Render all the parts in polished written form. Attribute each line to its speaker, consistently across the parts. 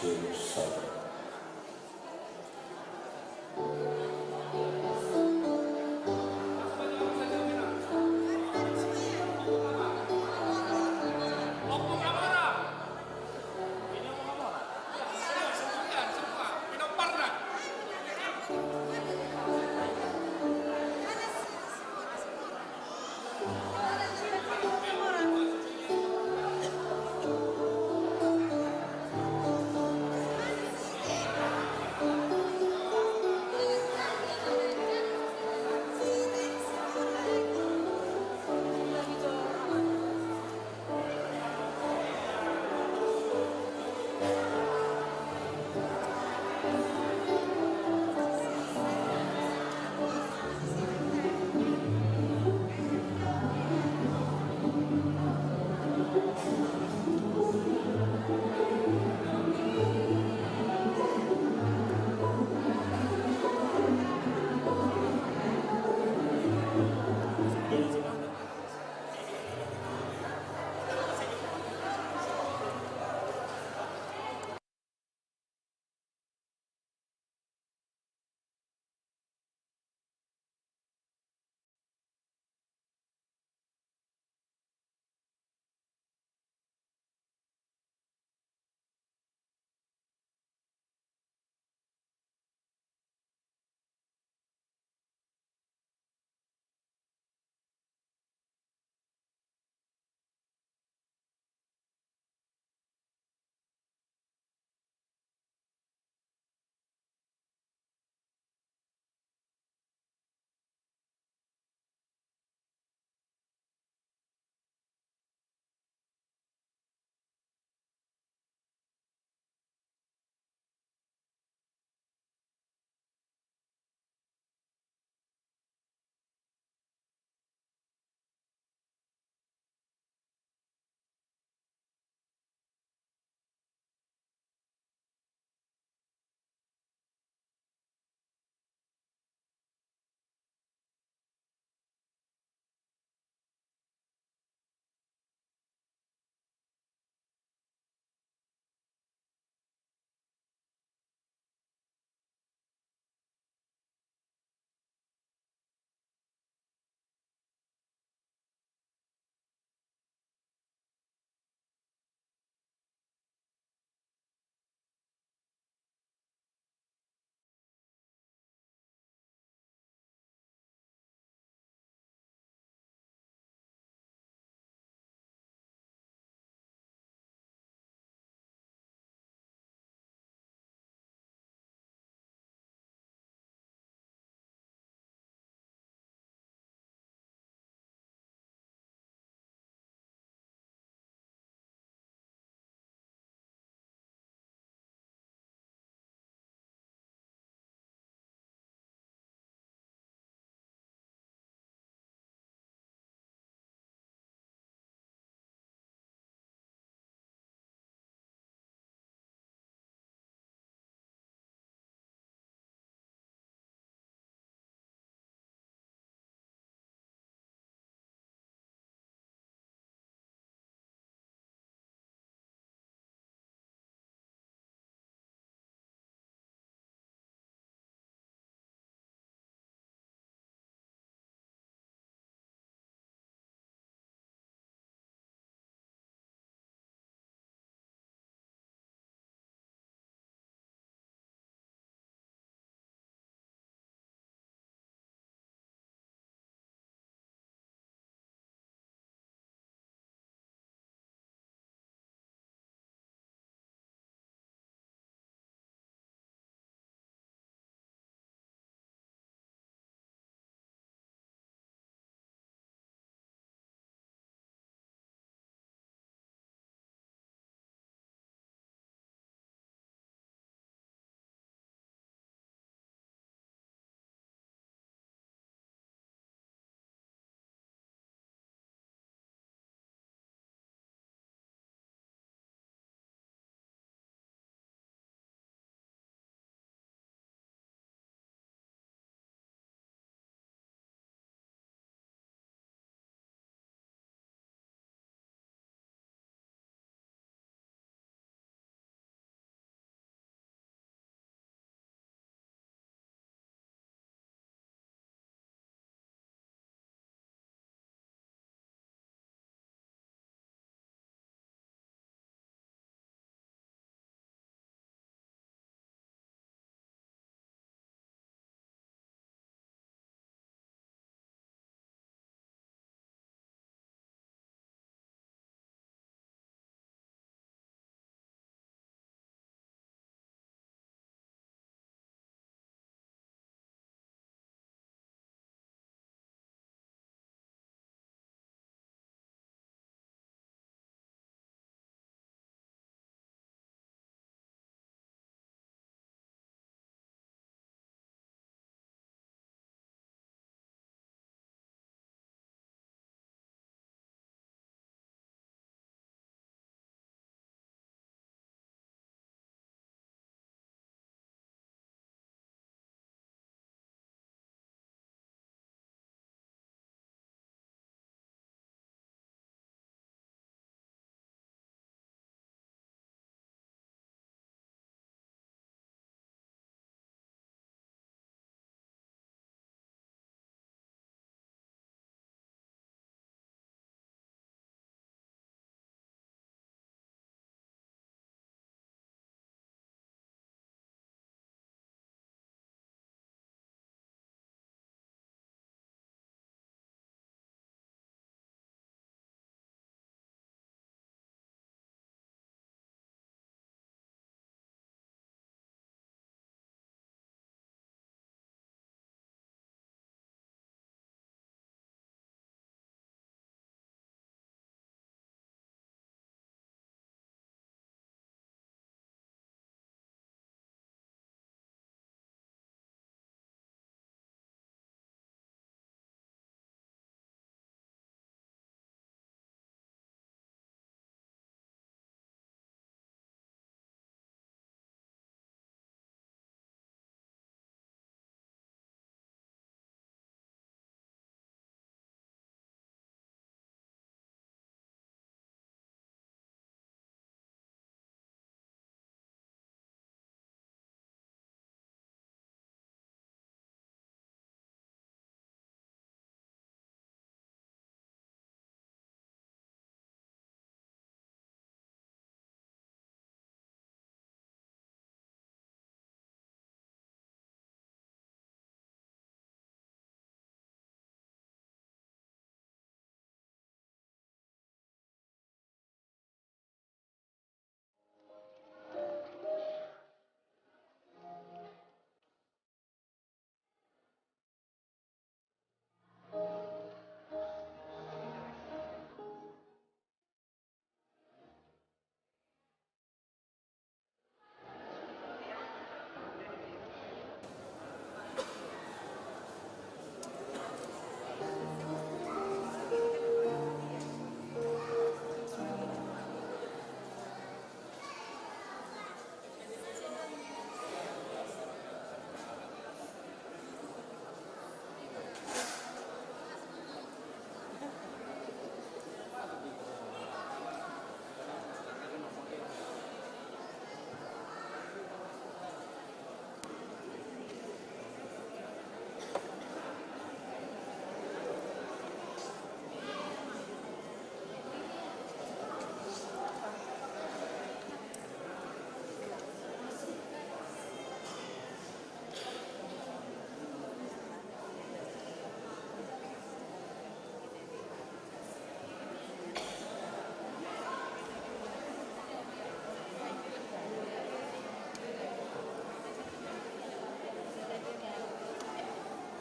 Speaker 1: Susah.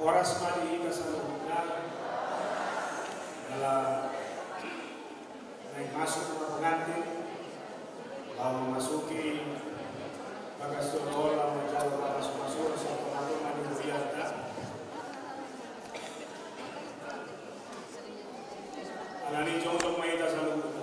Speaker 1: Oras malihi kasalukuyan dala masuk na pengantin bago masuki pagkasulola majalo masuk sa pangatuman ng biyata alani jong maita sa lukutan.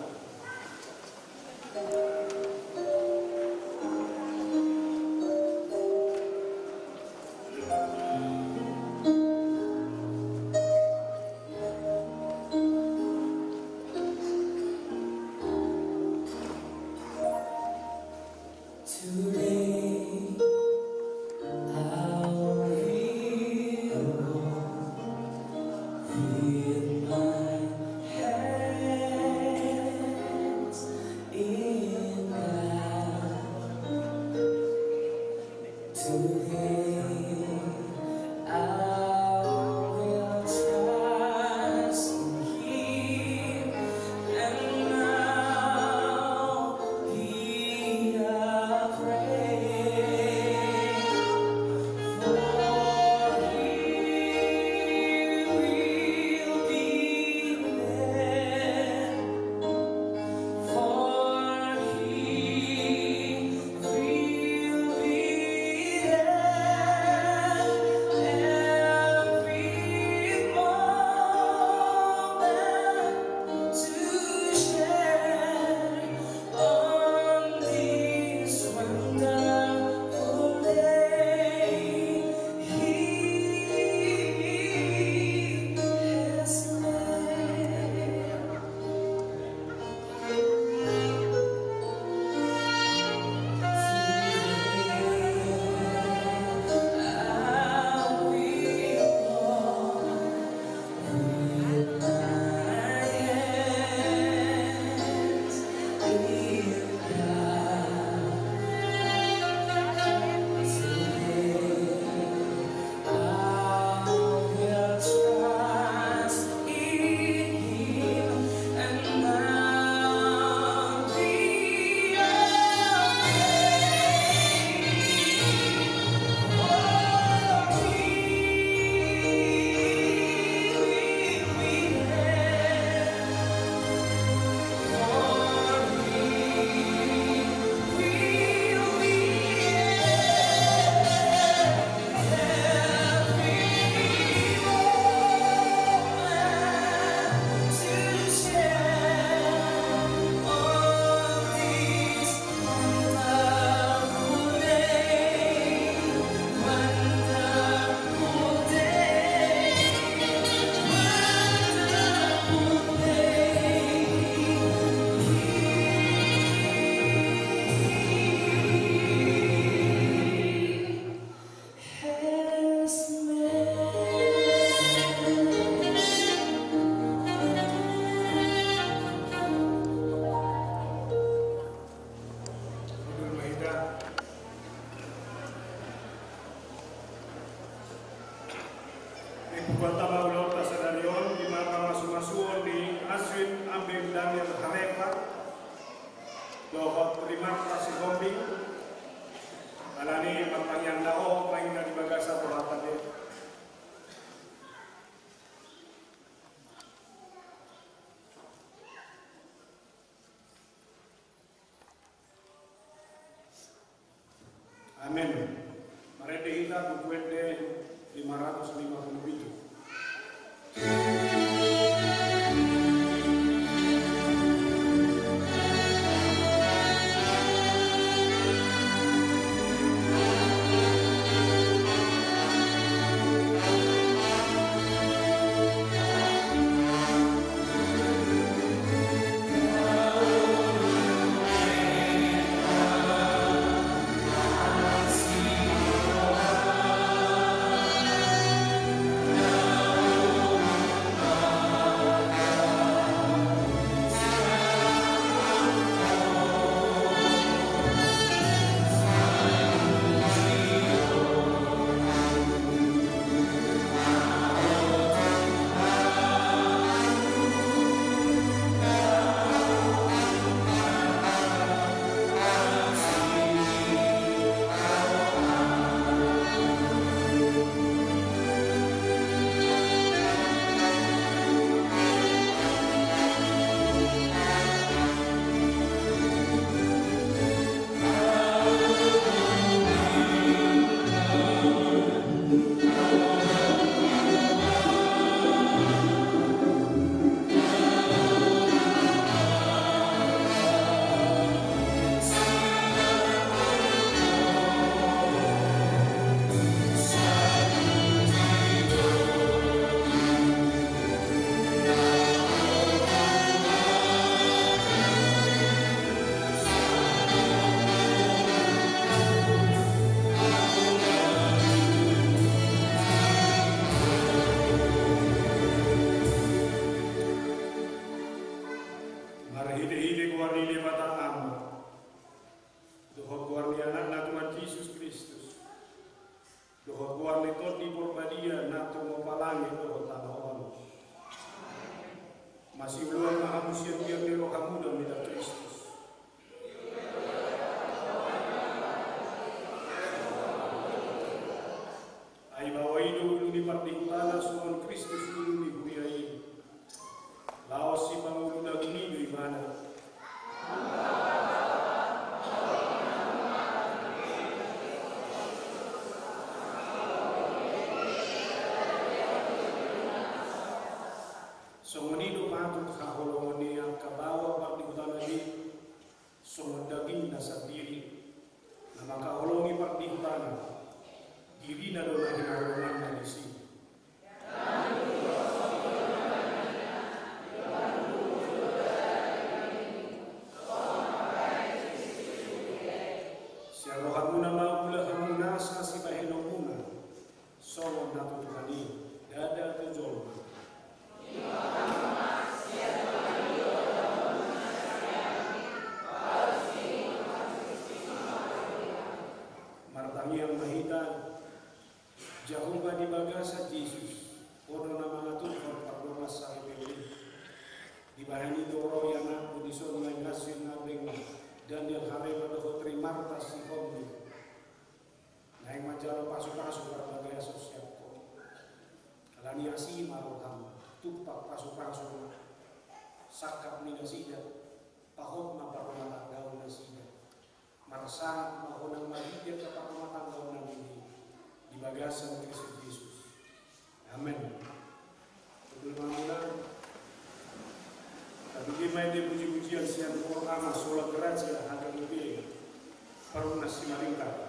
Speaker 1: Amin. Mereka kita bukuende 557.
Speaker 2: Oh
Speaker 1: Masih ulang mahamusian biar di roh muda mila Kristus. Ai bawa hidup di parti tanah suon Kristus dulu di buyai. Laos si pangulu daging hidup di mana? Songonido patut kaholongan yang kabawa parti utama di song daging nasa diri. Nama kaholongi parti utama diri na doon ang hinaholongan na lisi. Siya rohan muna maula hamuna sa si bahinong muna. Song natutukani dada tujol. Martangi ang mahitan Jehovah di bagasa Yesus Kono na mga tukor paglumas sa ipili Di bahani doro yang aku disuruh mengasih nabing Daniel Hare pada hotri Marta si Homi Naik majalo pasuk-pasuk berbagai asosiat Kalani asi maroham Tupak pasuk-pasuk Sakap ni nasidat Pahot na parumata daun nasidat Marasang mahunang maligyan sa parumata daun nasidat Di bagasan Kristus Yesus. Amen. Betul mamulan. Tapi gimana dia puji-pujian siang Quran sola gracia hanya lebih peruna si malingkar.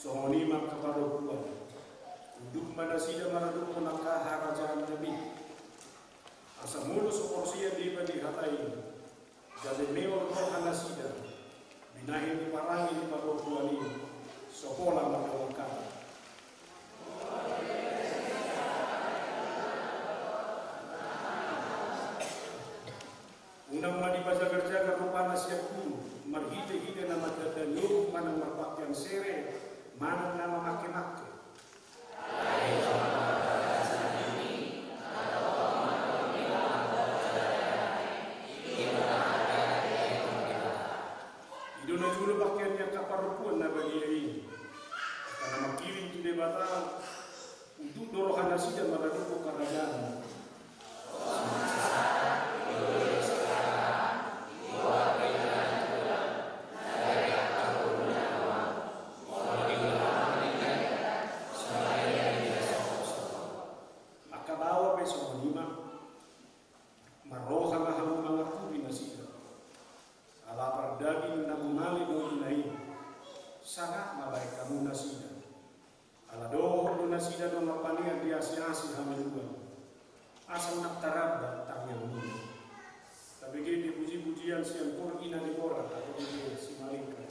Speaker 1: Sohonima kaparokuan. Uduk manasida maraduk punaka harajaan nabi. Asa mulu soporsia di badi hatai. Jadi mewah roh anasida. Binahin di parangi di parokuan ini. Sopola makawakala. Unang madipajagar-jagar rupana siap guru. Marhide-hide nama dadanyur manang marpakyan sere. Manang nama make-make. Idona julu pakaian yang kaparupuan na bagi ini. Karena makiring tu debata untuk dorohan nasi dan madaduko kerajaan. Asal nak tarab tanyang dulu. Tapi gini puji-pujian siang ina di korak atau di si malingka.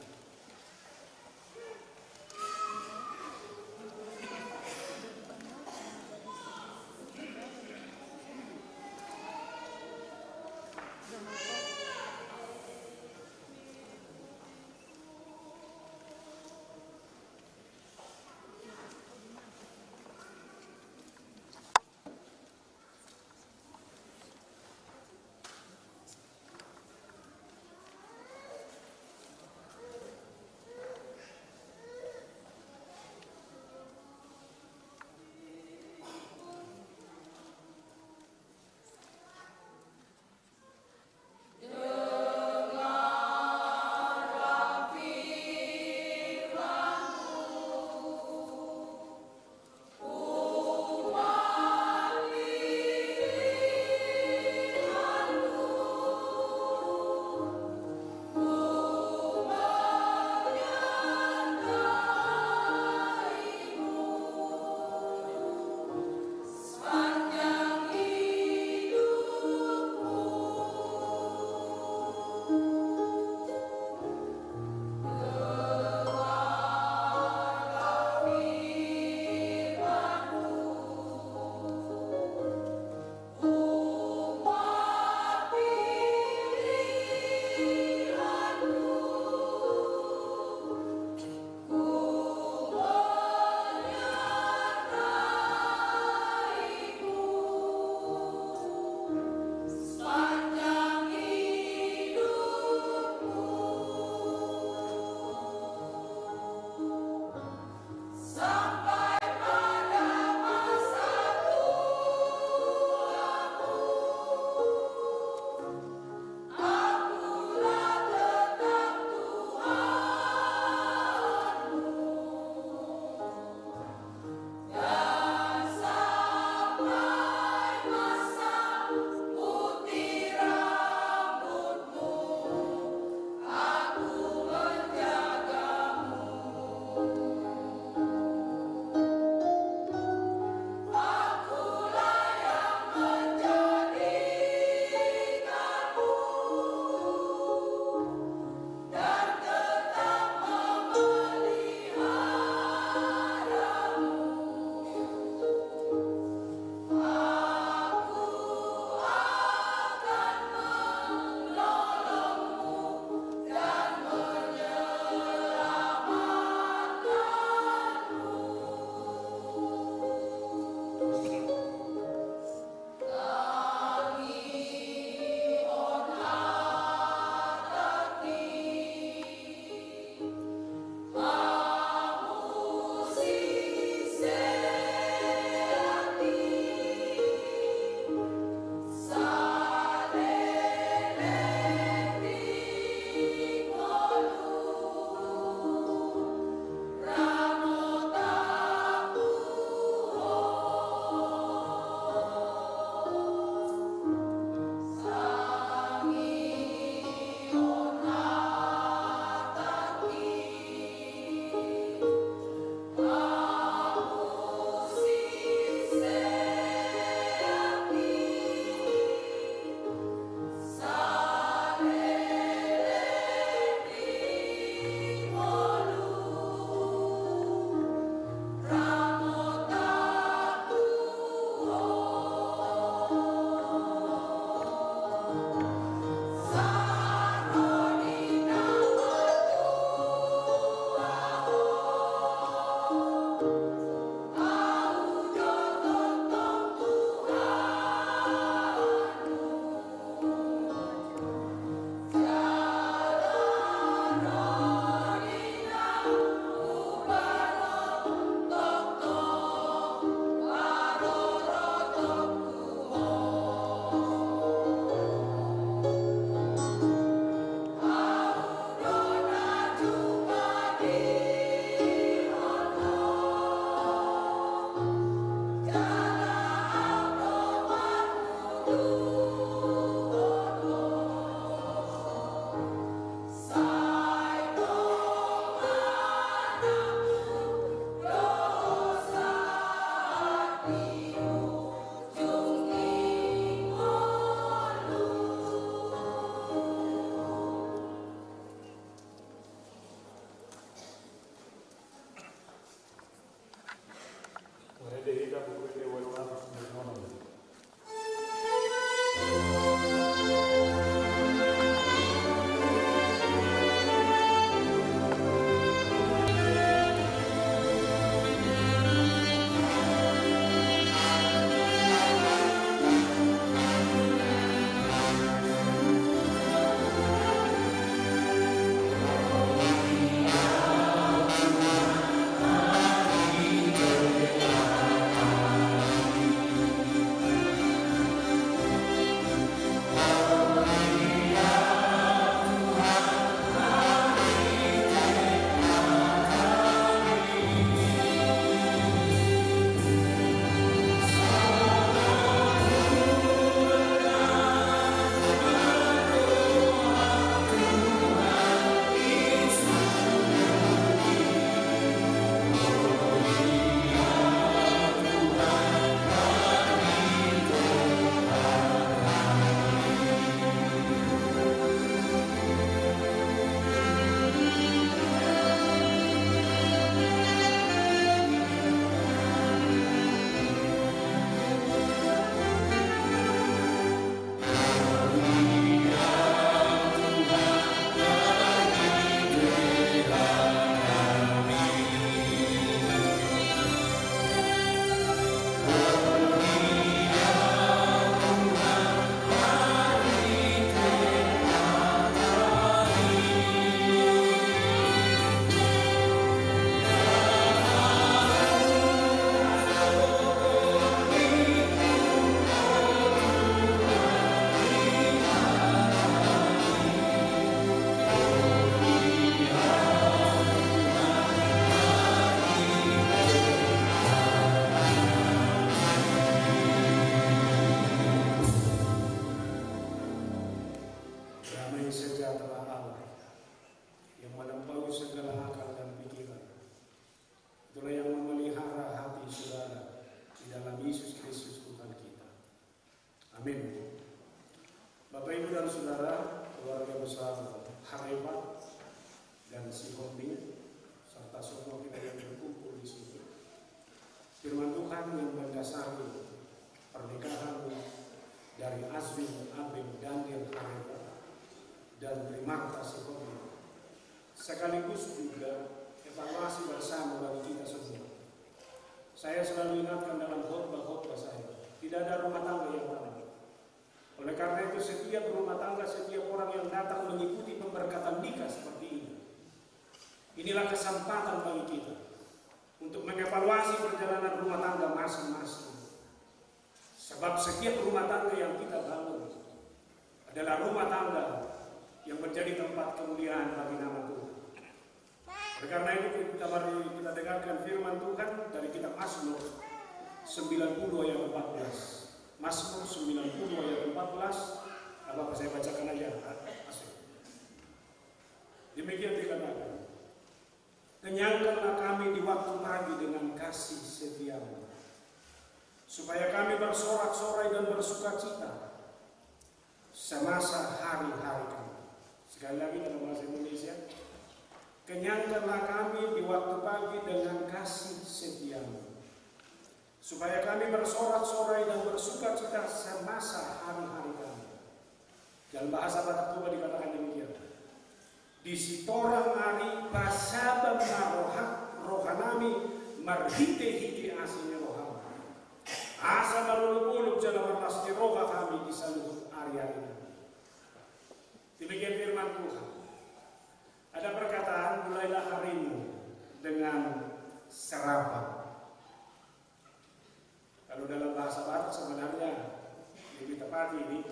Speaker 1: segala akal dan pikiran. Itulah yang memelihara hati saudara di dalam Yesus Kristus Tuhan kita. Amin. Bapak Ibu dan Saudara, keluarga besar Harepa dan Sihombing, serta semua kita yang berkumpul di sini. Firman Tuhan yang mendasari pernikahan dari Azwin Abim Daniel Harepa dan Primarta Sihombing, sekaligus juga evaluasi bersama bagi kita semua. Saya selalu ingatkan dalam khotbah-khotbah saya, tidak ada rumah tangga yang ramai. Oleh karena itu setiap rumah tangga, setiap orang yang datang mengikuti pemberkatan nikah seperti ini, inilah kesempatan bagi kita untuk mengevaluasi perjalanan rumah tangga masing-masing. Sebab setiap rumah tangga yang kita bangun adalah rumah tangga yang menjadi tempat kemuliaan bagi nama Tuhan. Oleh karena itu mari kita dengarkan firman Tuhan dari kitab Mazmur 90 ayat 14. Mazmur 90 ayat 14. Apa saya bacakan aja. Demikian dikatakan, kenyangkanlah kami di waktu pagi dengan kasih setiamu, supaya kami bersorak-sorai dan bersukacita semasa hari-hari kami. Sekali lagi dalam bahasa Indonesia, kenyangkanlah kami di waktu pagi dengan kasih setiamu, supaya kami bersorak-sorai dan bersukacita semasa hari-hari kami. Dalam bahasa Batak Toba dikatakan demikian, di sitorang ari pasabab rohanami marhite-hite asini roham, asa maruluk-uluk jalan pasti roha kami di seluruh area ini. Demikian firman Tuhan. Ada perkataan, mulailah harimu dengan sarapan. Kalau dalam bahasa Batak sebenarnya lebih tepat ini,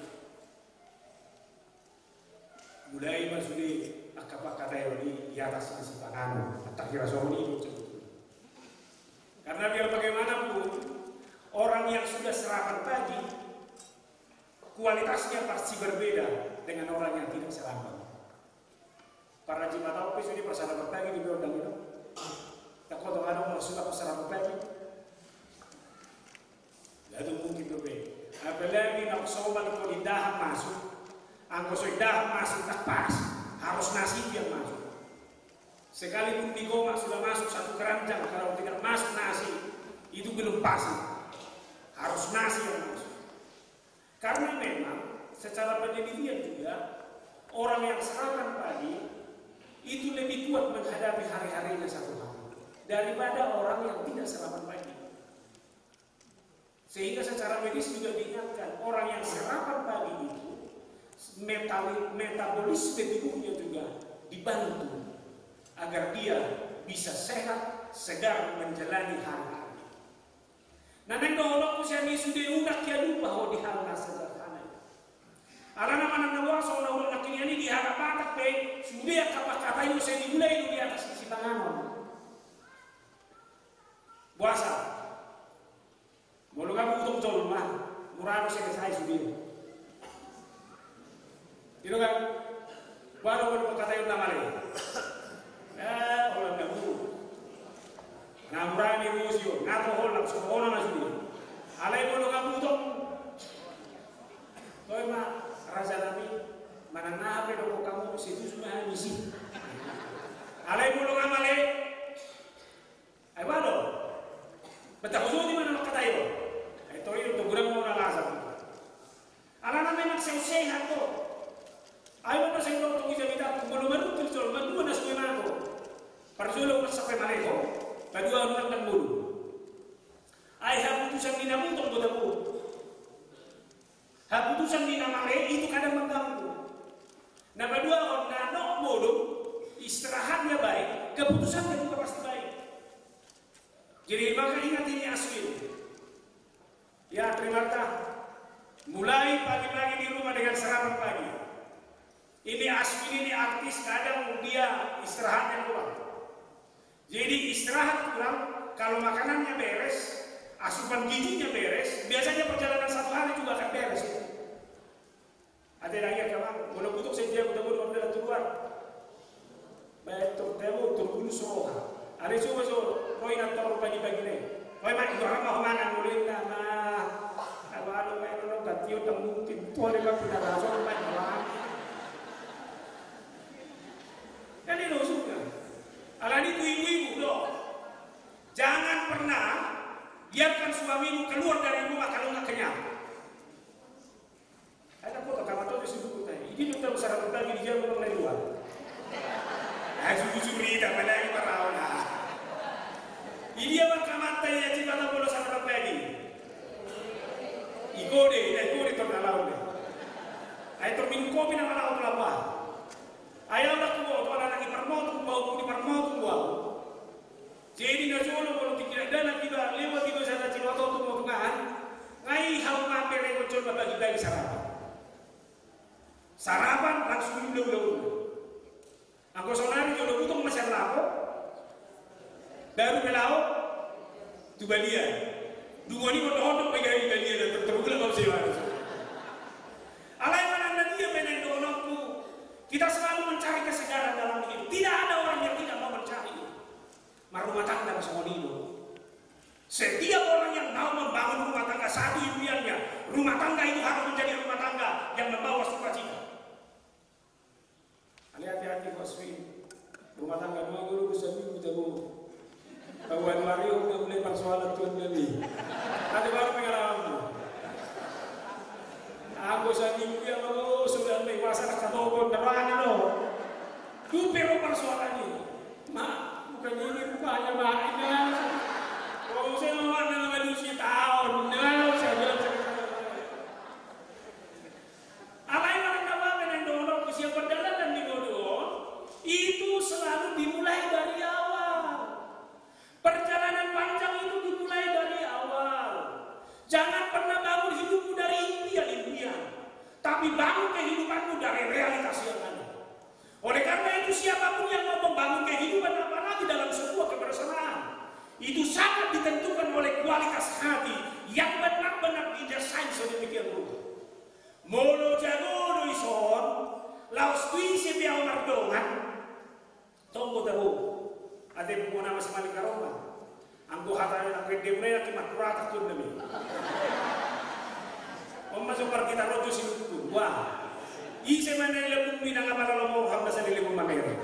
Speaker 1: mulai maksudnya akap-akap di atas isi tangan, tak kira soal ini sebetulnya. Karena biar bagaimanapun orang yang sudah sarapan pagi kualitasnya pasti berbeda dengan orang yang tidak sarapan. Para jemaat tahu ini persarapan pagi di bawah itu. Tak kau tahu ada orang sudah sarapan pagi. Itu mungkin berbeda. Apalagi nak sobat kalau di daham masuk, angkos daham masuk tak pas, harus nasi yang masuk. Sekalipun di goma sudah masuk satu keranjang, kalau tidak masuk nasi, itu belum pas. Harus nasi yang masuk. Karena memang secara penelitian juga orang yang sarapan pagi itu lebih kuat menghadapi hari-harinya satu hari daripada orang yang tidak sarapan pagi. Sehingga secara medis juga diingatkan orang yang sarapan pagi itu metabolisme tubuhnya juga dibantu agar dia bisa sehat, segar menjalani hari-hari. Nah, nengolok usianya sudah udah kia lupa bahwa di hal sederhana. Alana mana nawa so nawa nakinya ini di harap batak pe sudah kata itu saya dimulai itu di atas isi tangan. Puasa. Bolu kamu utung jol mah murah saya selesai sudah. Itu kan baru kata itu nama lagi. Orang kamu. Namurah ni musio, ngato holam sekolah masih. Alai bolu kamu utung. Kau mah Raja Nabi mana nabe dong kamu situ semua misi. Alai bulu ngamale. Ay balo. Betah usul di mana kata yo. Ay tori untuk gurang mau nalasan. Alana memang sehat kok. Ayo pasang dong tunggu jamitan bulu baru tuh bulu mana semua aku. Perjulo sampai maleko. Kedua orang dan bulu. Ay haputusan dinamu untuk bodamu. Keputusan di nama itu kadang mengganggu. Nah, kedua orang nak bodoh, istirahatnya baik, keputusannya juga pasti baik. Jadi maka ingat ini asli. Ya, terima kasih. Mulai pagi-pagi di rumah dengan sarapan pagi. Ini asli, ini artis kadang dia istirahatnya kurang. Jadi istirahat kurang, kalau makanannya beres, asupan gizinya beres, biasanya perjalanan satu hari juga akan beres. Ada lagi kawan, kalau butuh setiap udah keluar. Betul, temu turun soha. Ada coba so, koi nak taruh pagi-pagi ni. Koi mak itu ramah mana mulai nama. Kalau main orang katiut tak mungkin. Tuan dia pun ada so main malam. Kan ini rusuknya. Alani tu ibu-ibu loh. Jangan pernah biarkan suamimu keluar dari rumah kalau nggak kenyang. Ada foto kamu di situ tadi. Ini kita besar lagi dia belum dari luar. Suku-suku tak lagi paraona. Ini apa kamata ya cita tak boleh sampai lagi. Ikode tornalau deh. Ayo terminum kopi nama laut kelapa. Ayo nak kuat, kalau nak iparmotu bau. Jadi nasional kalau tidak ada kita lewat itu saja cuma tahu tu mau tungan. Ngai hal mampir yang muncul bagi-bagi sarapan. Sarapan langsung dulu. Angko sonari jodoh butuh masih lapo, baru belau, tu balia. Dua ni bodoh pegang balia dan terbuka kau sewa. Alai mana dia pengen donokku. Kita selalu mencari kesegaran dalam hidup. Tidak ada orang yang tidak mau mencari. Rumah tangga semuanya. Setiap orang yang mau membangun rumah tangga satu impiannya, rumah tangga itu harus menjadi rumah tangga yang membawa sukacita. Hati-hati Boswi, rumah tangga dua guru bisa bertemu. Kawan Mario udah mulai persoalan tuan demi. Ada baru pengalaman. Aku sendiri dia mau sudah masalah kebobon terang loh. Tu pero persoalan ini, mak bukan ini bukannya maknya. Kalau saya mau nama manusia tahun, nah saya bilang itu selalu dimulai dari awal. Perjalanan panjang itu dimulai dari awal. Jangan pernah bangun hidupmu dari impian-impian, tapi bangun kehidupanmu dari realitas yang ada. Oleh karena itu siapapun yang mau membangun kehidupan apalagi dalam sebuah kebersamaan, itu sangat ditentukan oleh kualitas hati yang benar-benar didesain sedemikian rupa. Molo jago ison, laos tuisi biau mardongan. Tunggu tahu, ada buku nama semali karoma. Angko hatanya angko demre nak maturata tu demi. Masuk per kita rotu sinutu. Wah, isi mana lebih minang apa kalau mau hamda sendiri lebih mamere.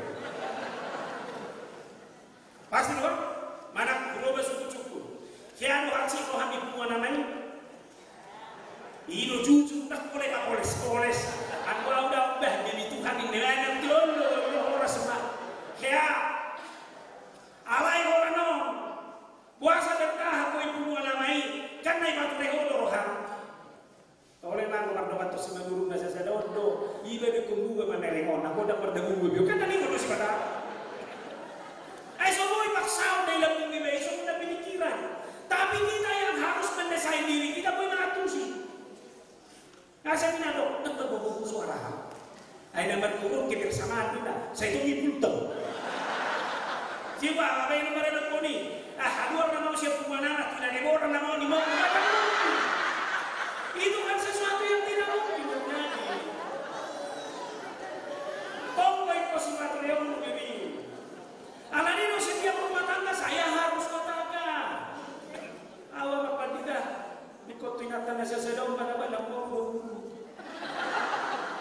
Speaker 1: Pasti kan? Mana kuroba suku-suku. Kiano haji ko hami buku namanya. Ino jujur tak boleh poles. Angko udah jadi Tuhan ini nenek dulu orang semua. Kaya alay ko ano puasa berkah ko ibu namai kan na ipatureho dorohan tole nang mardokan to sa guru na sa dodo iba de kumbuga manereko na ko da perdagu bio kan dali ko si pada ay so boy paksaw na ilang nila iso na pinikiran tapi kita yang harus mendesain diri kita po nakatusi nasa minado nagtabubuko suara ay naman kurong kebersamaan kita sa itong ipulto. Siapa apa yang mereka nak ni? Dua orang mau siap mana? Tidak ada orang mau ni mau apa? Itu kan sesuatu yang tidak mungkin terjadi. Tunggu impossible material begini. Anak ini setiap rumah tangga saya harus katakan. Awak apa tidak? Ikut ingatan saya sedang pada badan bodoh.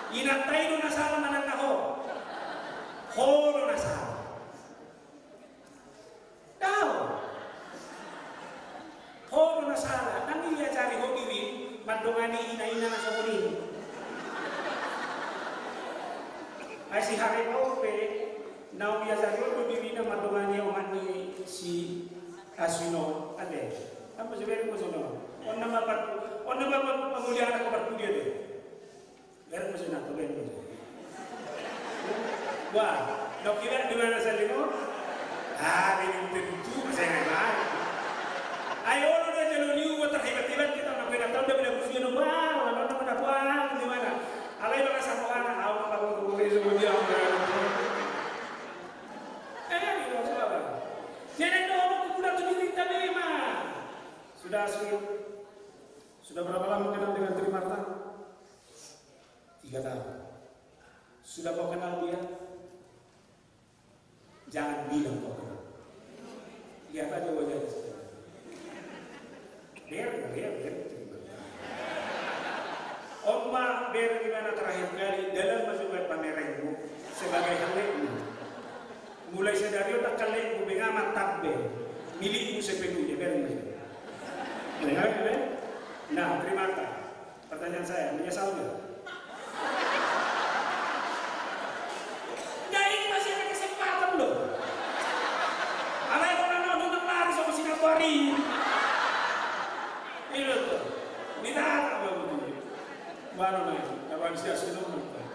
Speaker 1: Inatai do nasara manan naho. Holo nasara. Tahu. Holo nasara. Nanti dia cari hodiri. Mandongani ina-ina nasa kuning. Ay si Hari Paupe. Now biasa dulu diri na mandongani omani si Asino. Ade. Apa sebenarnya maksudnya? On nama pemulihan aku berkudia deh. Lihat mesin aku lihat mesin. Wah, nak kira di mana saya limo? Ini tentu saya nggak. Ayo lu dah jalan new water hebat-hebat kita nak kena tahu dia boleh bersih no bang, lalu nak kena buang di mana? Alai bangsa sama anak awak kalau tu semua dia. Ini apa? Jangan doa kuda tu diri kita memang. Sudah berapa lama kenal dengan Trimarta? 3 tahun. Sudah kau kenal dia? Jangan bilang kau kenal. Lihat aja wajahnya. Ber. Oma ber gimana terakhir kali dalam masukan pameranmu sebagai halekmu. Mulai sedari otak kalekmu bengamat tabbe milikmu sepenuhnya ber. Nah, terima kasih. Pertanyaan saya, menyesal nggak? Nggak, ini masih ada kesempatan loh. Alay orang nonton lari sama Sinabari. Ini tuh, minta apa begini? Baru nih, kawan saya sudah minta.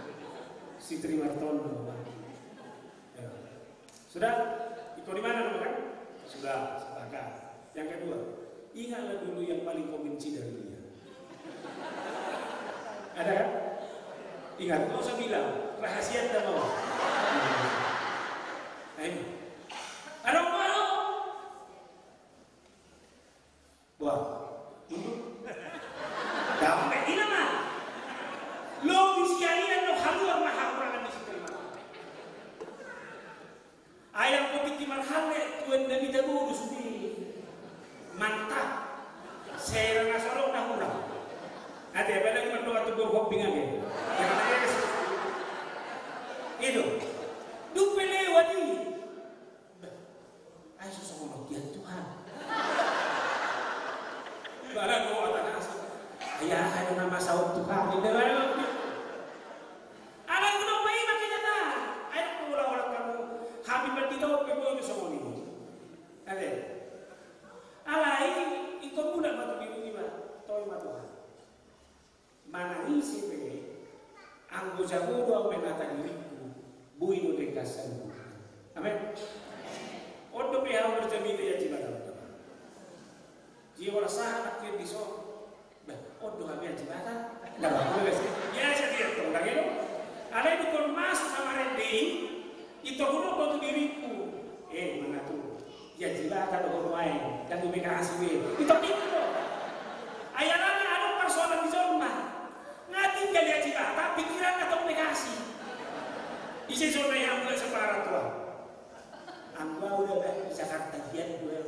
Speaker 1: Si Trimartono. Ya. Sudah? Ikut di mana dulu kan? Sudah, sepakat. Yang kedua, ingatlah dulu yang paling kau benci dari dia. Ada kan? Ingat, nggak usah bilang rahasia dan mau. Ayo, ada apa? Wah, damai ini mah. Lo bisianian lo haluar mahakurangan di situ mah. Ayam kopi timar hale tuan dari dulu sudah mantap. Saya ngasarong dah murah. Ada apa lagi berdoa tu berhobi ngake. Itu. Dupe lewat ni. Ay susah dia Tuhan. Bala doa tanah. Ayah ada nama saud Tuhan. Ini dah. Anak guna mai makin jata. Ayah pulau kamu. Habis bertita pebo itu semua ni. Ada. Alai ikut budak batu biru ni mah. Toy mah Tuhan. Mana isi pe anggo jago doa menata diriku bui no dekasan. Amin. Odo pe ha berjami ya jibatan. Jiwa rasa akhir diso. Bah, odo ha biar jibatan. Dah boleh sih. Ya saya tu lagi lo. Ada itu kon mas sama rendi itu guna batu diriku. Mana tu? Ya jibatan orang lain dan mereka asli. Itu itu. Ayana ada persoalan di zona. Ngatin kali aja kata pikiran atau negasi. Isi zona yang mulai separah tua. Angga udah di Jakarta kian gue.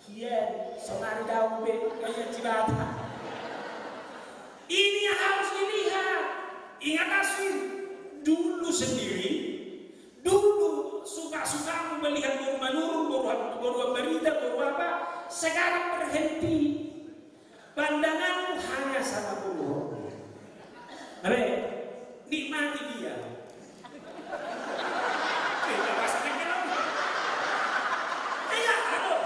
Speaker 1: Kian sonari daun be kayak Cibata. Ini yang harus dilihat. Ingat asli dulu sendiri. Dulu suka-suka melihat baru menurun, baru berita, baru apa. Sekarang berhenti. Pandanganmu hanya sama Allah. Abe, nikmati dia. Kita pastikan kalau. Iya, aduh.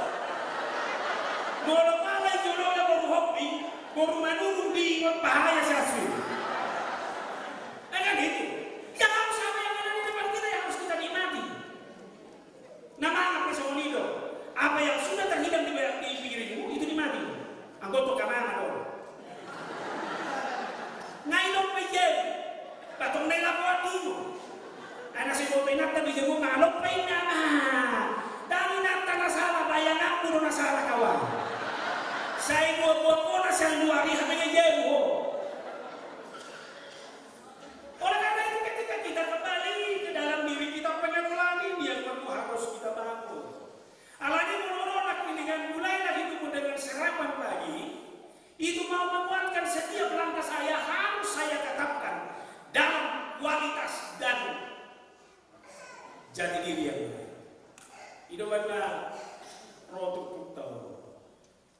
Speaker 1: Kalau malah jodoh baru hobi, baru menurun di bahaya sih. Enggak gitu. Jangan sama yang ada di depan kita yang harus kita nikmati. Nama apa semua apa yang sudah terhidang di pikiranmu itu nikmati. Anggota kamana dong. Ngailong payen, patong na labuan dito. Anak si Botoy nata bisa mo ngalong payen naman. Dami nata nasala, bayangan puro nasala kawan. Sa ibuat-buat ko na siyang luwari hanggang ngayon mo. Oleh karena itu ketika kita kembali ke dalam diri kita pengenalan ini yang perlu harus kita bangun. Alani menolak dengan mulailah hidupmu dengan serapan pagi. Itu mau menguatkan setiap langkah saya harus saya tetapkan dalam kualitas dan jati diri yang baik. Itu adalah produk kita.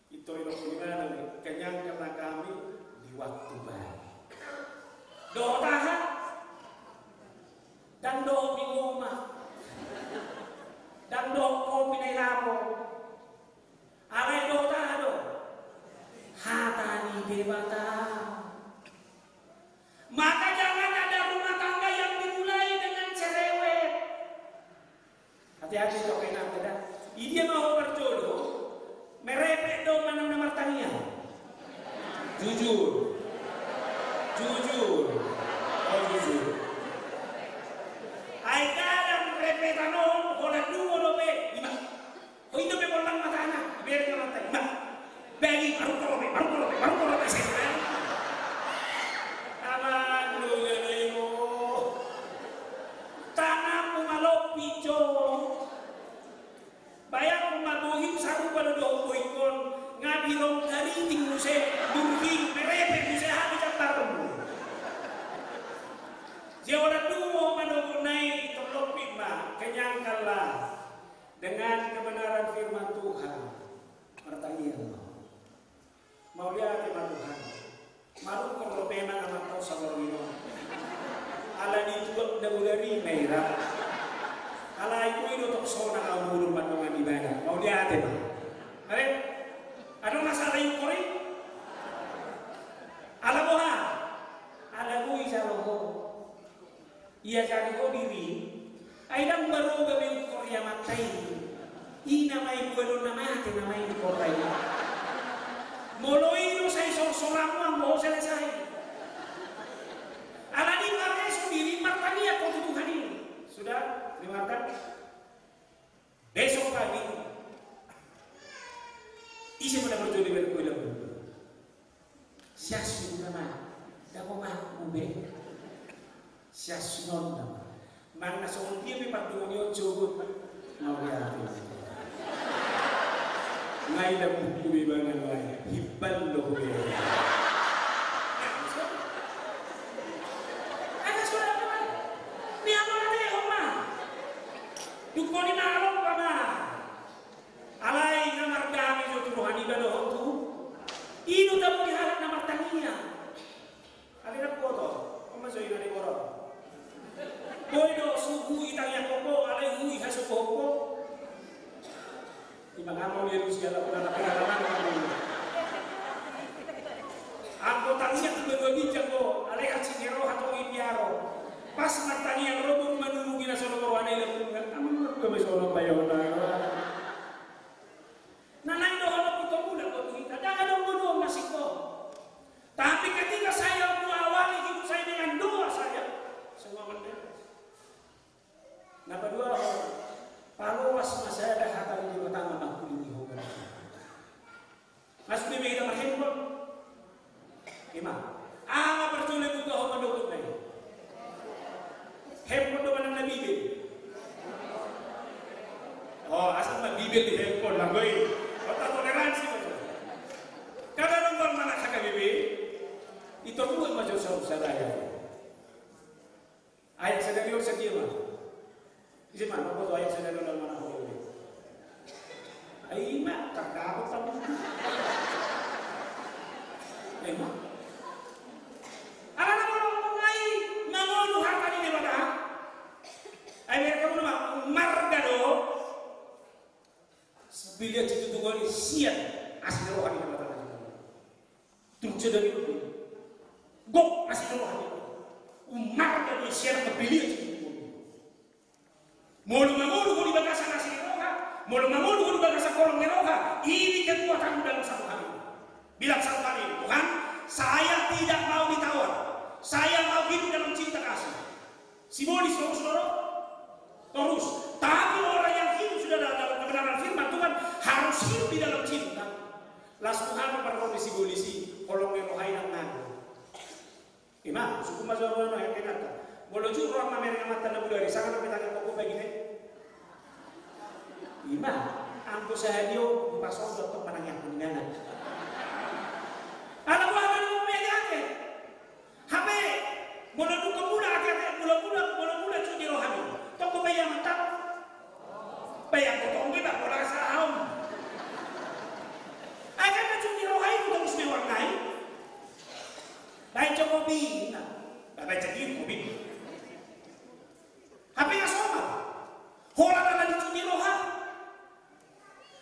Speaker 1: Itu adalah kenyang karena kami di waktu baik. Doa tahan dan doa mingoma dan doa kopi rapo. Arai doa tahan doa. Hatani dewata. Maka jangan ada rumah tangga yang dimulai dengan cerewet. Hati-hati kau kena tidak. Dia mau berjodoh, merepek dong mana martania. Jujur, oh jujur. Aikaran repetanon, kolan dua lobe, lima. Oh itu bekolang mata anak, biar kau mata lima. Bagi baru korobe saya. Aman lu gede mo. Tanam malok pijo. birong gariting mo siya, durhing, merepek mo siya, habi sa tarong mo. Siya orang dumo manugunay itong lopit ma, kanyang kala, dengan kebenaran firman Tuhan, pertanyaan mo. Mau lihat firman Tuhan, malu kalau memang amat tahu sama Wino. Ala ditutup dari merah, ala itu untuk seorang awal pandangan ibadah. Mau lihat ya, Pak? Ada masalah yang kori? Ala boha, ala kui saloho. Ia jadi kau diri. Aidang baru gabi Korea matai. Ina mai buelo namate namai di Korea. Moloi no sai sorang ang mau selesai. Ala di pakai sendiri martania kau Tuhan ini. Sudah dimakan. Besok pagi. Isi mana berjudi berkuilam. Siasun nama. Dako mah ube. Siasun nama. Mang nasong dia memang dunia jogot. Mau lihat. Ngai dah bukti bangan lain, hibban loh dia. Ada suara apa? Ni apa nanti oma? Dukun ini malam apa? Alai namar kami jo Tuhan ibadah tu. Inu tak boleh harap namar tania. Alira foto, oma so ina ni borok. Boydo suhu itang koko, alai hui hasu koko. Ibang amo dia Rusia lah pernah pengalaman. Aku tanya kedua bijak ko, alai acingero atau ipiaro. Pas matani yang robong menunggu na solo warna ilang amun ko may solo bayo na. Nanay do ano puto mula ko kita. Jangan dong masih ko. Tapi ketika saya mengawali hidup saya dengan doa saya, semua benar. Napa dua kalau was masaya dah hatari di utama makuli di hogan. Mas ni kita mahin pun. Ima. Ama percule buka hogan dokut nai. Hempon do manang na Bibel. Oh, asal na Bibel di hempon lang goy. Kota toleransi macam. Kada nonggon mana kaka Bibel. Itu buat macam saudara. Ayat sedari or sedia mah. Isi mana foto ayat sedari dalam mana hogan. Ay mak tak dapat tahu. Emang. Anak orang ngai nangolu harta ni pada. Ay kamu nama margado. Bila itu tuan siat asli rohani nama tanah. Tujuh dari itu. Gok asli rohani. Margado siat kebelia itu. Mulu-mulu ko di bagasa nasi roha, mulu-mulu ko di bagasa kolong roha. Ini kekuatanmu dalam satu hari. Bilang satu hari, Tuhan, saya tidak mau ditawar. Saya mau hidup dalam cinta kasih. Simbolis saudara, terus. Tapi orang yang hidup sudah dalam kebenaran firman Tuhan harus hidup di dalam cinta. Las Tuhan memperkondisi simbolisi kolong roha yang nanggu. Imam, suku mazhab yang kenapa? Walau jujur orang Amerika mata nabu dari sangat tapi tangan koko begini. Ima, angko sahadio pasal dokter panang yang peninggalan. Anak buah mana mau megate? Habe, mula buka mula hati-hati, mula cuci rohani. Toko bayang tak, bayang potong kita bola saham. Akan cuci rohani terus mewarnai. Baik coba bina, baik cekir kopi. Tapi yang sama, orang dalam dicuci rohan.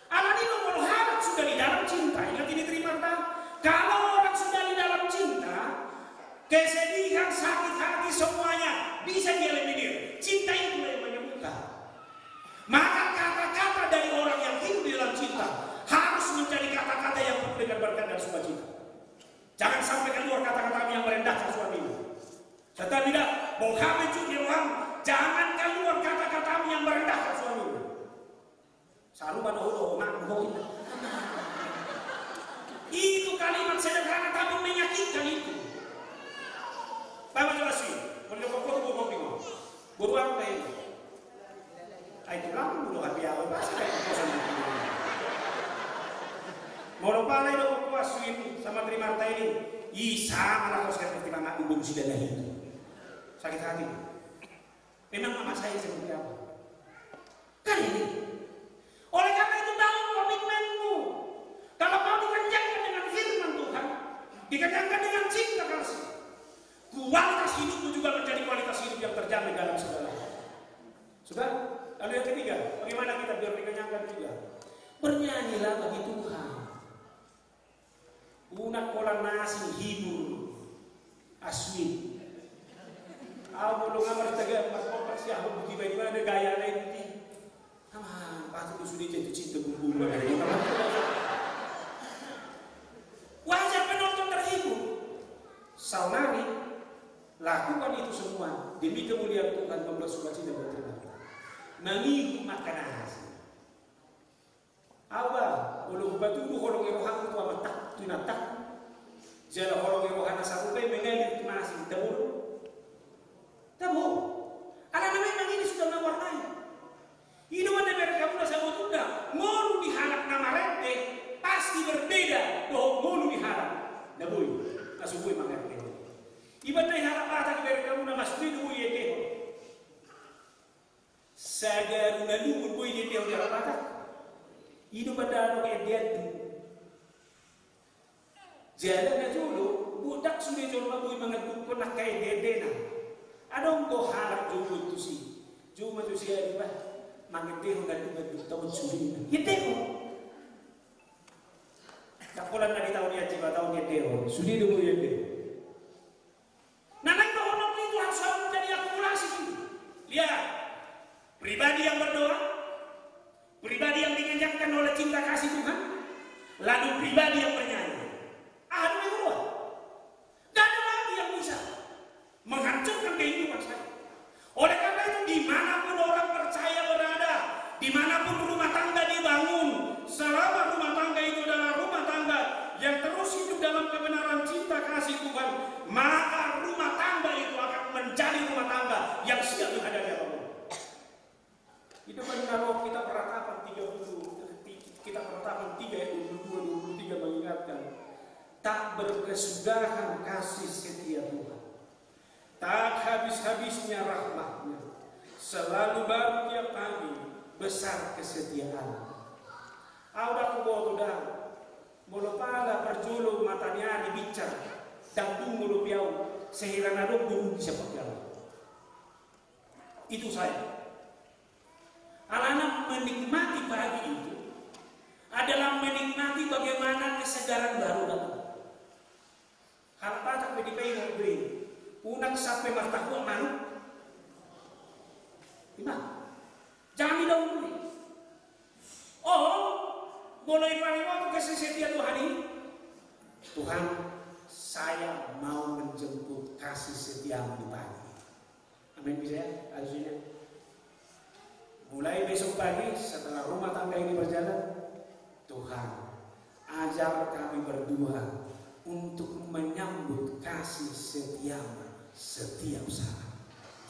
Speaker 1: Anak ini rohan sudah di dalam cinta, ingat ini terima tak? Kalau orang sudah di dalam cinta, kesedihan, sakit hati semuanya bisa dieliminir. Cinta itu yang menyembuhkan. Maka kata-kata dari orang yang hidup di dalam cinta harus menjadi kata-kata yang penuh dengan berkat dan sukacita. Jangan sampai keluar kata-kata yang merendahkan suamimu. Serta tidak, mau kami cuci rohan. Jangan keluar kata-katamu yang merendahkan suamimu. Saru badoh makno. Itu kalimat sederhana tapi menyakitkan itu. Bapak jelasin, boleh pokok bingung. Buru apa ini? Itu kan dulu hati awal pasti kayak kosan itu. Mau Kalau palai do kuasuin sama terima harta ini, sama lah kau sekarang mama ibu sudah lahir. Sakit hati. Memang mama saya seperti apa? Kan ini. Oleh karena itu bangun komitmenmu. Kalau kau dikenyangkan dengan firman Tuhan, dikenyangkan dengan cinta kasih, kualitas hidupmu juga menjadi kualitas hidup yang terjamin dalam segala hal. Sudah? Lalu yang ketiga, bagaimana kita biar dikenyangkan juga? Bernyanyilah bagi Tuhan. Unak kolang nasi hibur aswin. Aku belum ngamar tegak pas kau pasti aku bukti bagaimana gaya lain ini. Patut sudah jatuh cinta bumbu lagi. Wajar penonton terhibur. Saunari, lakukan itu semua demi kemuliaan Tuhan, membuat sukacita buat Tuhan. Mengihu makan nasi. Awal, ulung batu du holong erohan itu amat tak tunatak. Jala holong erohan asarupai mengalir nasi tabur. Tabur. Anak memang ini sudah mewarnai. Hidup anda berkamu nasa botunda. Ngolu diharap nama rente pasti berbeda. Doh ngolu diharap. Nabui, nasubui mengerti. Ibadah harap atas berkamu nama suri dulu ya deh. Sagaruna dulu bui dia dia harap atas. Hidup pada orang yang dia tu. Jalan aja dulu, budak sudah coba bui mengaku pun nak kaya dia na. Ada orang harap jodoh itu sih. Cuma tu sih ada bah. Mangeteho dan juga tahun suri. Yeteho. Kapolan na di tahun ya coba tahun yeteho. Suri dulu yeteho. Nanak bahwa itu harus menjadi akumulasi. Lihat, pribadi yang berdoa, pribadi yang dikenyangkan oleh cinta kasih Tuhan, lalu pribadi yang bernyanyi. Ada yang kedua, gak ada lagi yang bisa menghancurkan kehidupan saya. Oleh karena itu, dimanapun orang percaya berada, dimanapun rumah tangga dibangun, selama rumah tangga itu adalah rumah tangga yang terus hidup dalam kebenaran cinta kasih Tuhan, maka rumah tangga itu akan menjadi rumah tangga yang siap menghadapi apapun. Itu kan kalau kita peratapan 3 ayat 22-23 mengingatkan, tak berkesudahan kasih setia Tuhan, tak habis-habisnya rahmatnya, selalu baru tiap pagi, besar kesetiaan. Auda kubo tuda, mulu pala perjulu matanya dibicar, dan mulu piau sehingga nadong guru bisa berjalan. Itu saya. Anak menikmati pagi itu adalah menikmati bagaimana kesegaran baru datang. Harpa tak berdipay beri, unak sampai martahu manu. Gimana? Jangan didahului. Oh, mulai paling waktu kasih setia Tuhan ini. Tuhan, saya mau menjemput kasih setiamu di pagi. Amin bisa ya? Harusnya. Mulai besok pagi setelah rumah tangga ini berjalan, Tuhan, ajar kami berdua untuk menyambut kasih setiamu setiap saat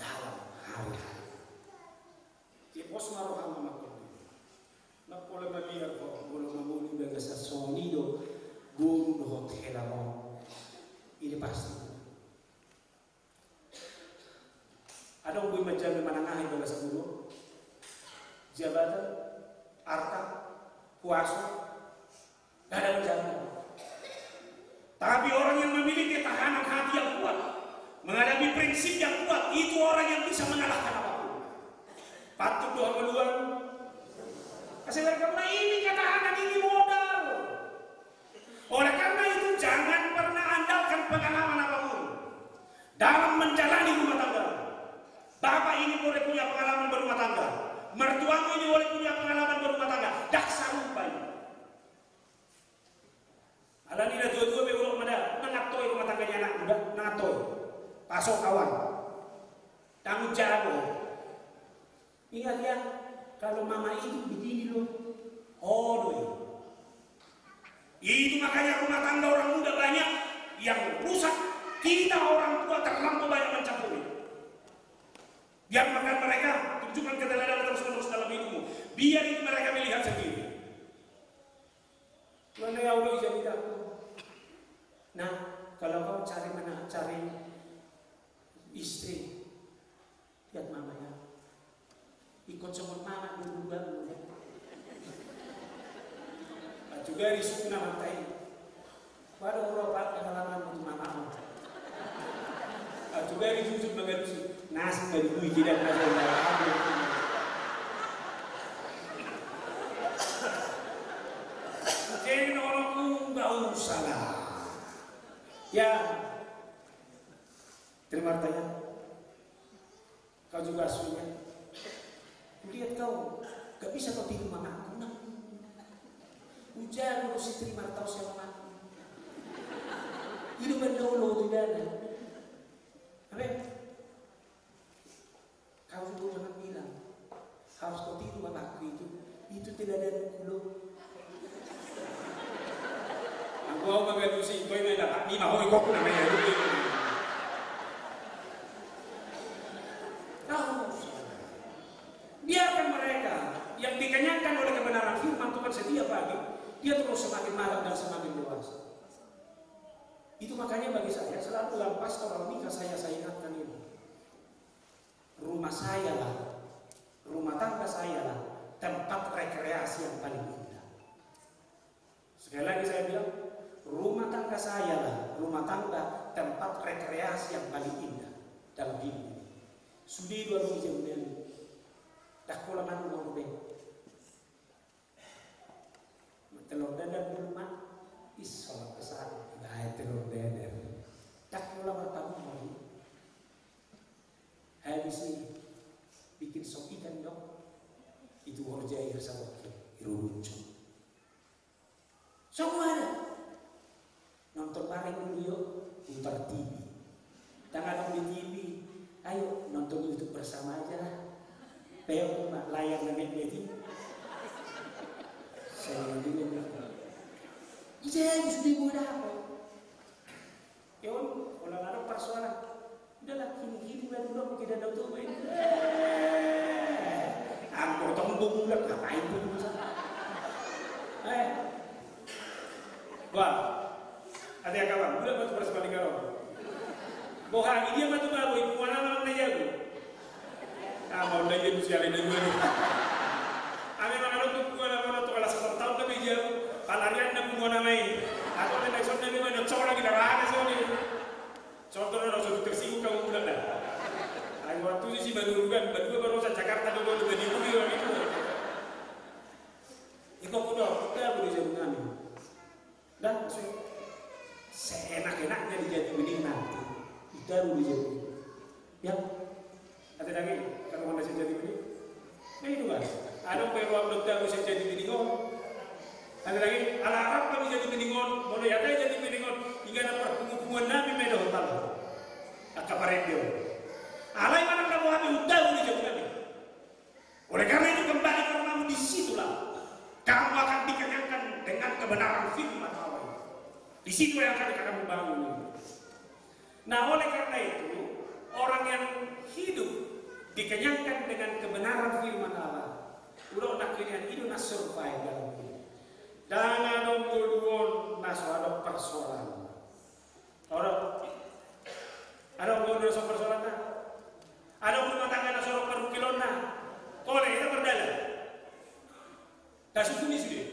Speaker 1: dalam hari-hari. Tipos marohan mamakot. Napola mabiya ko, mula mamuli baga sa sonido, guru do hotel mo. Ini pasti. Ada yang menjaga menengahi baga sa guru. Jabatan, harta, kuasa, tidak ada menjaga. Tapi orang yang memiliki ketahanan hati yang kuat, menghadapi prinsip yang kuat, itu orang yang bisa mengalahkan apapun. Patut doa peluang. Kasih karena ini ketahanan, ini modal. Oleh karena itu jangan pernah andalkan pengalaman apapun dalam menjalani rumah tangga. Bapak ini boleh punya pengalaman berumah tangga. Mertuamu ini boleh punya pengalaman berumah tangga. Dak sarupai. Alani dah dua-dua beulok mana nangatoy rumah tangganya anak muda, nangatoy. Pasok kawan. Tanggung jawab. Ingat ya, kalau mama itu begini loh. Oh loh. Itu makanya rumah tangga orang muda banyak yang rusak. Kita orang tua terlampau banyak mencampuri. Biarkan mereka tunjukkan keteladanan terus-menerus dalam hidupmu. Biar itu mereka melihat sendiri. Tuhan sebenarnya Allah jadi aku. Nah, kalau kau cari istri, lihat mamanya, ikut semut mama dulu ya. Juga risuk nama tai. Waduh Eropa pengalaman untuk mama. Juga risuk mengalusi nasi dari kui tidak nasi. Jadi orangku nggak usah lah. Ya, terima tanya. Kau juga asuhnya. Lihat kau, gak bisa kau tidur mamaku. Nah, hujan harus terima tahu siapa mamaku. Hidup dahulu tidak ada. Apa? Kau juga jangan bilang harus kau tidur mamaku itu tidak ada dulu. Aku mau mengaku sih, kau ini dah ni mau ikut namanya dulu. Biarkan mereka yang dikenyangkan oleh kebenaran firman Tuhan setiap pagi, dia terus semakin malam dan semakin dewasa. Itu makanya bagi saya selalu dalam pastoral nikah saya ingatkan ini. Rumah saya lah, rumah tangga saya lah, tempat rekreasi yang paling indah. Sekali lagi saya bilang, rumah tangga saya lah, rumah tangga tempat rekreasi yang paling indah dalam hidup ini. Sudi 2 jam ini. Tak pola manu mau be. Telur dadar di rumah, isola besar, dah telur dadar. Tak pola bertamu mau. Habis ini bikin sop ikan dong. Itu orja air sawah, iruncu. Semua ada. Nonton bareng dulu yuk, putar TV. Jangan di TV. Ayo nonton YouTube bersama aja lah. Kayak layar nenek ini, saya dulu. Iya, sudah mudah apa? Ya, kalau ada persoalan, udahlah kini dulu kita dah tahu ini. Aku tembung bulat ngapain pun bisa. Wah, ada yang kawan, bulat betul bersama dengan orang. Bohong dia matu baru ibu mana nama dia tu. Mau lagi tu siapa yang dulu. Ame mana tu bukan tu kalau sekolah kami dia palarian nak bukan nama ini. Atau ada yang soalnya ni mana cakap lagi dah ada soalnya. Contoh orang sudah tersinggung kamu bulan dah. Ayo waktu si berdua baru saja Jakarta dulu di Bumi orang itu. Ikut kita boleh jadi kami. Dan seenak-enaknya dijadi bening nanti. Kita boleh jadi. Ya. Ada lagi kalau mana saya jadi begini, nah itu kan. Ada peruang dokter bisa jadi beningon. Ada lagi ala Arab kami jadi beningon, boleh ada jadi beningon. Hingga ada perhubungan Nabi medan hotel. Akabarek dia. Alai mana kamu ambil udah boleh jadi kami. Oleh karena itu kembali ke rumahmu di situlah kamu akan dikenyangkan dengan kebenaran firman Allah. Di situ yang akan kamu bangun. Nah oleh karena itu orang yang hidup dikenyangkan dengan kebenaran firman Allah. Udah nak kalian itu nak survive dalam hidup. Dan ada muluan ada persoalan. Ada muluan persoalan. Ada rumah tangga nak sorok perukilon na. Kole kita berdalam. Dah sudah ni sudah.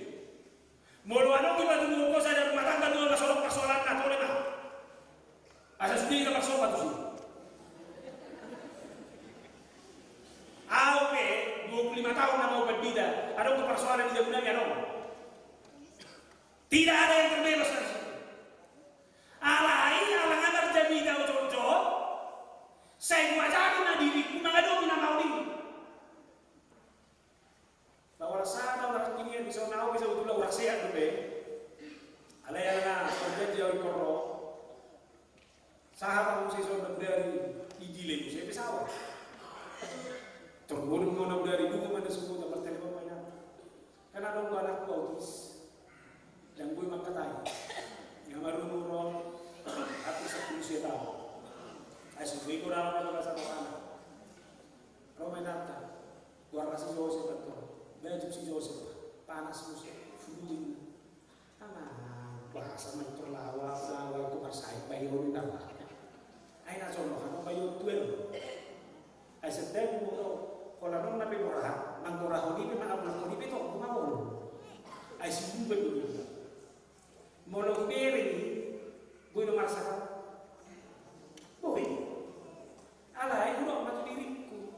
Speaker 1: Muluan orang kita tunggu kau saja rumah tangga tu nak sorok persoalan na kole na. Asal sendiri kita persoalan tu sih. Oke, 25 tahun nak mau berbeda. Ada persoalan di zaman yang lalu. Tidak ada yang terbebas dari situ. Alai, alang agar jadi tahu cocok. Saya wajarin na diriku mengadu mina mau ini. Bahwa sana orang ini yang bisa nahu bisa betul orang sehat tu be. Alai alang kerja jauh koro. Sahabat musik sudah dari idile musik pesawat. Tergolong mana dari dulu mana semua dapat telepon banyak. Karena dong anak autis dan gue makan tadi. Yang baru nurul aku 10 tahun. Asyik gue kurang apa bahasa anak. Romenata, gua rasa Joseph betul. Baju si Joseph panas musik, fluid. bahasa menterlawa itu bersait bayo nang. Ay na sono ano bayo tuel. Ay sedang mo kalau non nabi murah, mangkora honi memang abang honi itu kumawon. Ay sibuk betul. Molong beri, gue nomor satu. Boy, alai udah matu diriku.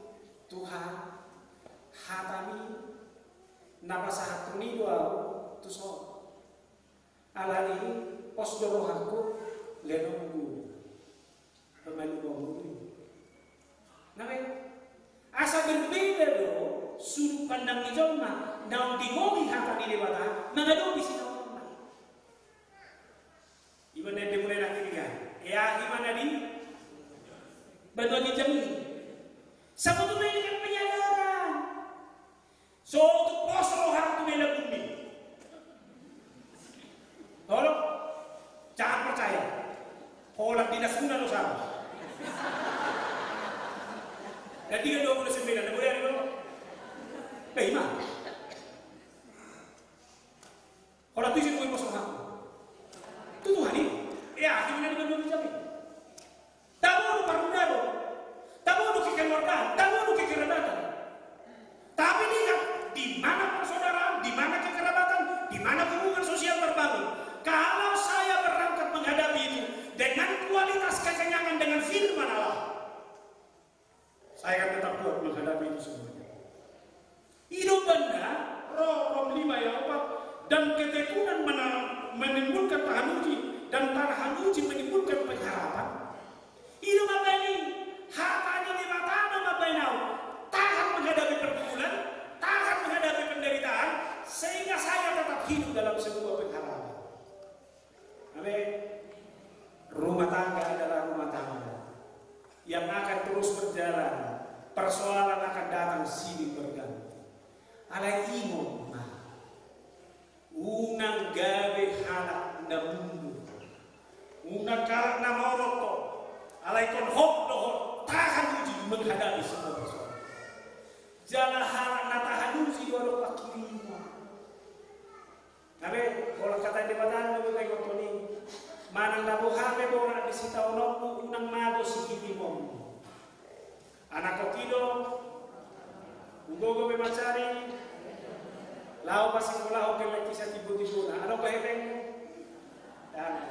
Speaker 1: Tuhan, hatami, napa sahatuni doa tu so. Alai pos doro aku lenongku, pemain bohong. Nabi, asa berbeda do, sudut pandang hijau mah, naun dingomi hatani dewata, mengadu bisi naun mah. Gimana dia mulai nak ini kan? Ya gimana di? Bagi jami. Sebetulnya ini kan penyadaran. So untuk pos rohan tu bela bumi. Tolong jangan percaya. Kalau tidak sunnah lo sama. Dan 329 ada boleh ada belum? Iman. Kalau tu isi kau pos rohan. Itu Tuhan ini. Ya gimana dengan dua jami? Tahu parudaro, tahu kekeluargaan, tahu kekerabatan. Tapi lihat di mana persaudaraan, di mana kekerabatan, di mana hubungan sosial terbangun. Kalau saya berangkat menghadapi itu dengan kualitas kekenyangan dengan firman Allah, saya akan tetap kuat menghadapi itu semuanya. Hidup benar, roh 5 yang 4 dan ketekunan menimbulkan tahan uji dan tahan uji menimbulkan pengharapan. Hidup apa ini? Hatanya di mata apa ini? Tahan menghadapi pergumulan, tahan menghadapi penderitaan, sehingga saya tetap hidup dalam sebuah pengharapan. Amin. Rumah tangga adalah rumah tangga yang akan terus berjalan. Persoalan akan datang silih berganti. Alai imo unang gabe halak na mundo. Unang karak na moroto. Alai kon hok dohot tahan uji menghadapi semua persoalan. Jala halak na tahan uji doro pakirimo. Nabe kalau kata di badan lebih kayak gotoni. Manang nabo hape dora di sita onokmu unang mago sikitimo. Anak kokido ugogo memacari lao pasi kulau ke kisah tibu-tibu na ano kahiteng dan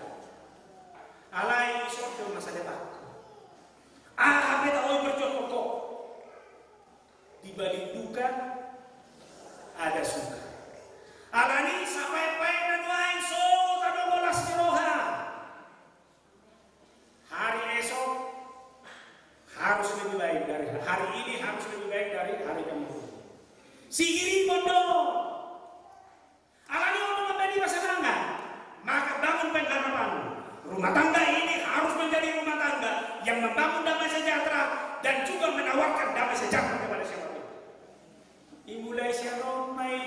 Speaker 1: alai isok do masa depan beta oi berjuang pokok di balik duka ada suka alani sampai pengen wain so tado bolas roha hari esok harus lebih baik dari hari ini, harus lebih baik dari hari kemarin. Sihiri bondo. Alani orang membeli masa tangga, maka bangun pengharapan. Rumah tangga ini harus menjadi rumah tangga yang membangun damai sejahtera dan juga menawarkan damai sejahtera kepada siapapun. Imulai siaromai.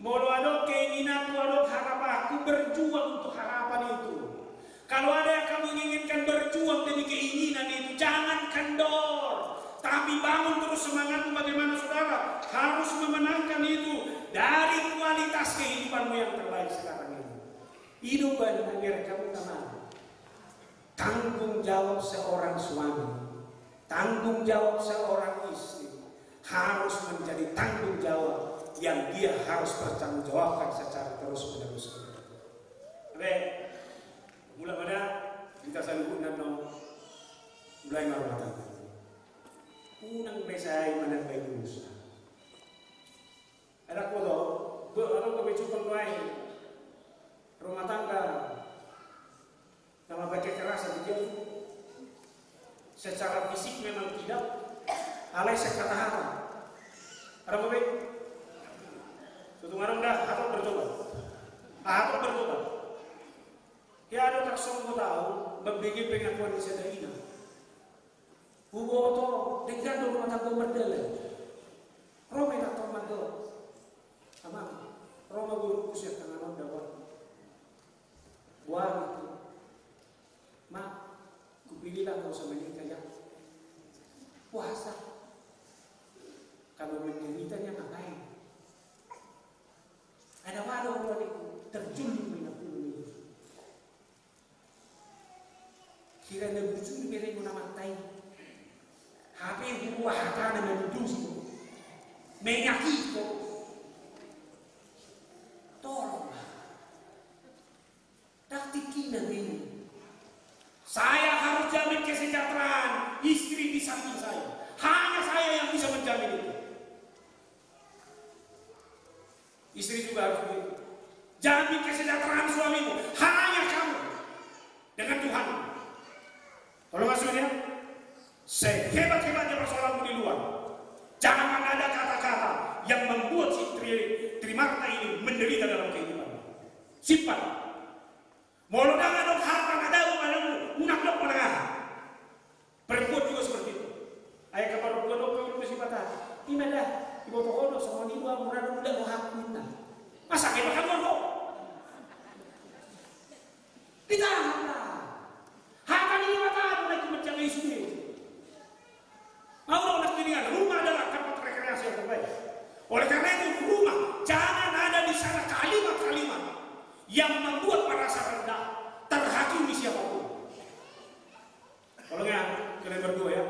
Speaker 1: Molo adok keinginan tu adok harapan, aku berjuang untuk harapan itu. Kalau ada yang kamu inginkan berjuang demi keinginan itu, jangan kendor. Tapi bangun terus semangatmu bagaimana saudara harus memenangkan itu dari kualitas kehidupanmu yang terbaik sekarang ini. Hidup benar kamu teman. Tanggung jawab seorang suami, tanggung jawab seorang istri harus menjadi tanggung jawab yang dia harus bertanggungjawabkan secara terus-menerus. Baik. Mula pada kita selalu nano mulai marwatan. Unang besay manang bayi musa. Ada ko do, ano ko becupan mulai rumah tangga nama baca keras dia secara fisik memang tidak alai sekata hata. Ada ko be? Suatu malam dah atau bertobat. Atau bertobat. Ya ada tak sungguh tahu membagi pengakuan sedahina. Hugo to dengan rumah tangga berdele. Roma tak tahu mando. Sama Roma guru kusya tangan dapat. Buat itu. Mak, kupilihlah kau sama ini kaya. Puasa. Kalau menderitanya ngapain? Ada warung buat itu. Istri juga harus begitu. Jamin kesejahteraan suamimu hanya kamu dengan Tuhan. Kalau maksudnya, sehebat-hebatnya persoalanmu di luar, jangan ada kata-kata yang membuat si Trimarta ini menderita dalam kehidupan. Simpan. Molodangan dong harta ada padamu, unak dong menengah. Perempuan juga seperti itu. Ayah kabar dua dong itu sifat. Imadah, ibu tokoh sama ni dua murah dong udah menghakuna. Masa kita kamu kok? Kita haka ini mata naik mencari sini. Mau nak dengan rumah adalah tempat rekreasi yang terbaik. Oleh karena itu rumah jangan ada di sana kalimat-kalimat yang membuat merasa rendah, terhakimi siapapun. Kalau kalian berdua ya,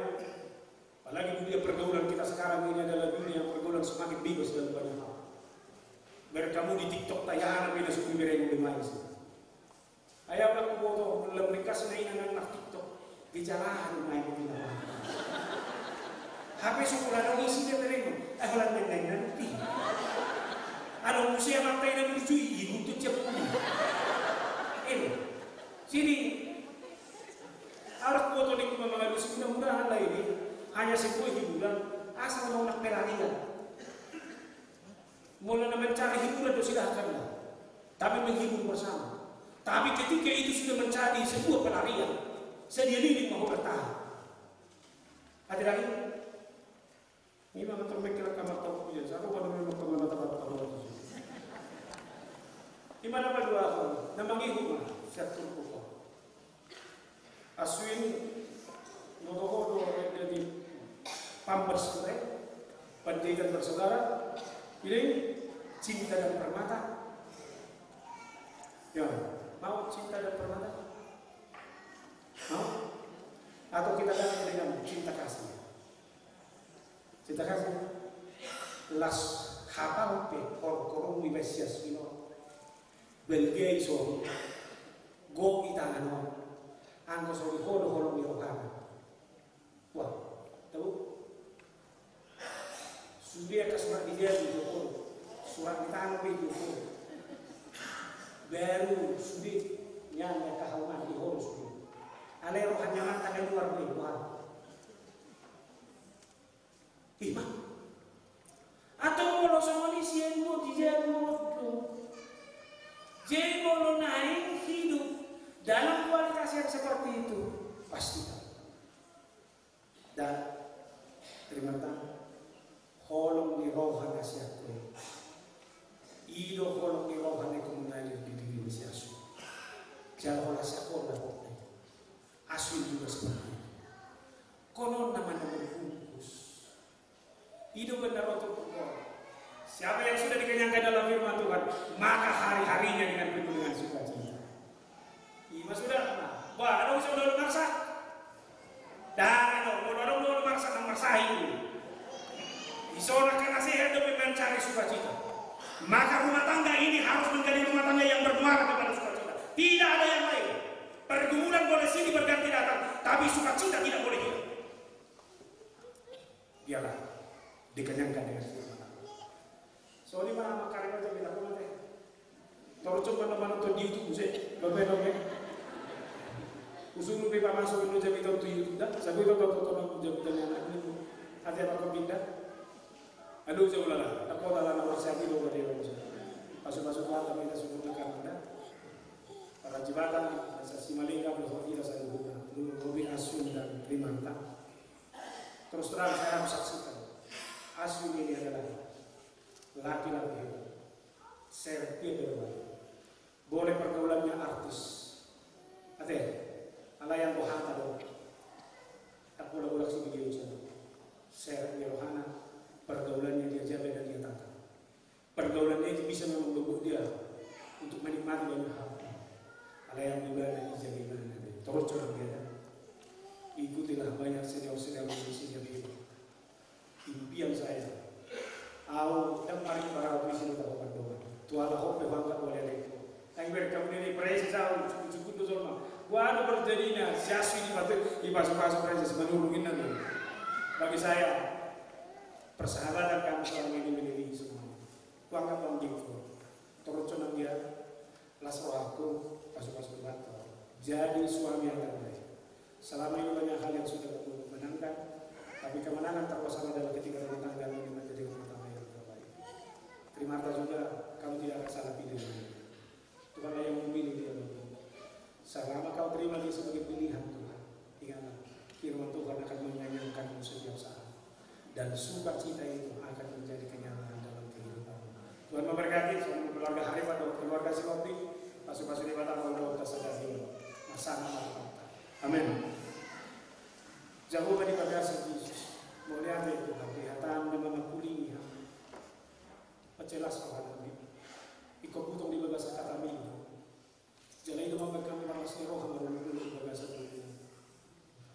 Speaker 1: apalagi dunia pergaulan kita sekarang ini adalah dunia pergaulan semakin bebas dalam banyak hal. Biar kamu di TikTok tayangan beda suku beda yang lain sih. Ayah udah foto belum nikah senain anak TikTok gejala main begini. HP sekolah dong isi dia beri. Holan main nanti. Ada usia mantai dan lucu ini untuk cepat. Sini. Harus foto di rumah mengalu mudah-mudahan lah ini hanya sebuah hiburan asal mau nak pelarian. Mulai mencari hiburan itu silahkanlah, tapi menghibur bersama. Tapi ketika itu sudah mencari sebuah pelarian, sedia diri mau bertahan. Ada lagi? Ini memang termekir kamar tahu punya. Saya pada memang kemana tempat tahu. Di mana berdua? Nama hidup satu pokok. Aswin, nodohodo jadi pampers mereka, pendidikan bersaudara. Ini cinta dan permata. Ya, mau cinta dan permata? Mau? Atau kita ganti dengan cinta kasih? Cinta kasih. Las hafal pe korong wibesias ino. Belgia iso go itangano. Angko sori holo mirokana. Wah, tahu? Sudah ke surat dia di Joko, surat di tangan di Joko, baru sudah nyampe kehauman di Joko sudah. Alero hanya mata di luar di luar. Iman. Atau kalau sama ni siang mau dijago tu, jadi kalau naik hidup dalam kualitas yang seperti itu pasti. Dan terima kasih. Holong ni rohan asyakwe. Ido holong ni rohan eko mengalir di diri siasu. Jauh asyakor dah pokoknya. Aswin juga seperti itu. Konon nama-nama bungkus. Ido benar untuk pokok. Siapa yang sudah dikenyangkan dalam firman Tuhan, maka hari-harinya dengan penuh dengan sukacita. Ima sudah. Wah, ada usaha udah maksa. Dan ada udah maksa nama sahi. Seorang karena sehat demi mencari sukacita. Maka rumah tangga ini harus menjadi rumah tangga yang bermuara kepada sukacita. Tidak ada yang lain. Pergumulan boleh sini berganti datang, tapi sukacita tidak boleh hilang. Biarlah dikenyangkan dengan firman. Soalnya mana makanan aja bilang apa teh? Tahu coba nama nonton di YouTube sih, lobe. Usul lebih masuk dulu jadi tahu di YouTube dah. Saya bilang tonton jadi anak ini. Ada apa kau pindah? Aduh jauh lah, aku adalah nomor satu dua dia macam. Masuk kami kita sebutkan anda. Para jembatan, asasi malingga belum kita saya buka. Lebih Aswin dan Primanta. Terus terang saya harus saksikan. Aswin ini adalah laki-laki hebat, serti terbaik. Boleh pergaulannya artis. Ate, ala yang bohata dong. Aku ulang sih video sana. Serti rohana. Pergaulannya dia jaga dan dia tata. Pergaulannya itu bisa membuat dia untuk menikmati banyak hal. Ada yang juga ada dijaga dan torcor dia. Ikutilah banyak senior-senior musisi yang hidup. Impian saya. Aku yang paling parah di sini tahu perdoa. Tuhan hope bangga boleh itu. Yang berkamu ini presiden cukup tu semua. Gua ada berjadinya siaswi di pasuk-pasuk presiden menurungin nanti. Bagi saya persahabatan kami selama ini menjadi semua. Kuanggap orang gitu. jadi suami yang terbaik. Selama ini banyak hal yang sudah kamu menangkan, tapi kemenangan terpasang adalah ketika rumah tangga ini menjadi rumah tangga yang terbaik. Terima kasih juga, kamu tidak akan salah pilih. Tuhanlah yang memilih dia. Selama kau terima dia sebagai pilihan Tuhan, ingatlah firman Tuhan akan mengenyangkanmu setiap saat, dan sukacita itu akan menjadi kenyataan dalam kehidupanmu. Tuhan memberkati semua keluarga Harif atau keluarga Sinoptik, pasukan di batang kalau kita sadari masalah apa. Amin. Jauh dari bagasi Yesus, boleh ada itu kelihatan dengan mengulingi penjelas Tuhan kami. Ikut butuh di bagasi kata kami. Jadi itu membuat kami merasa roh menurut bagasi kami.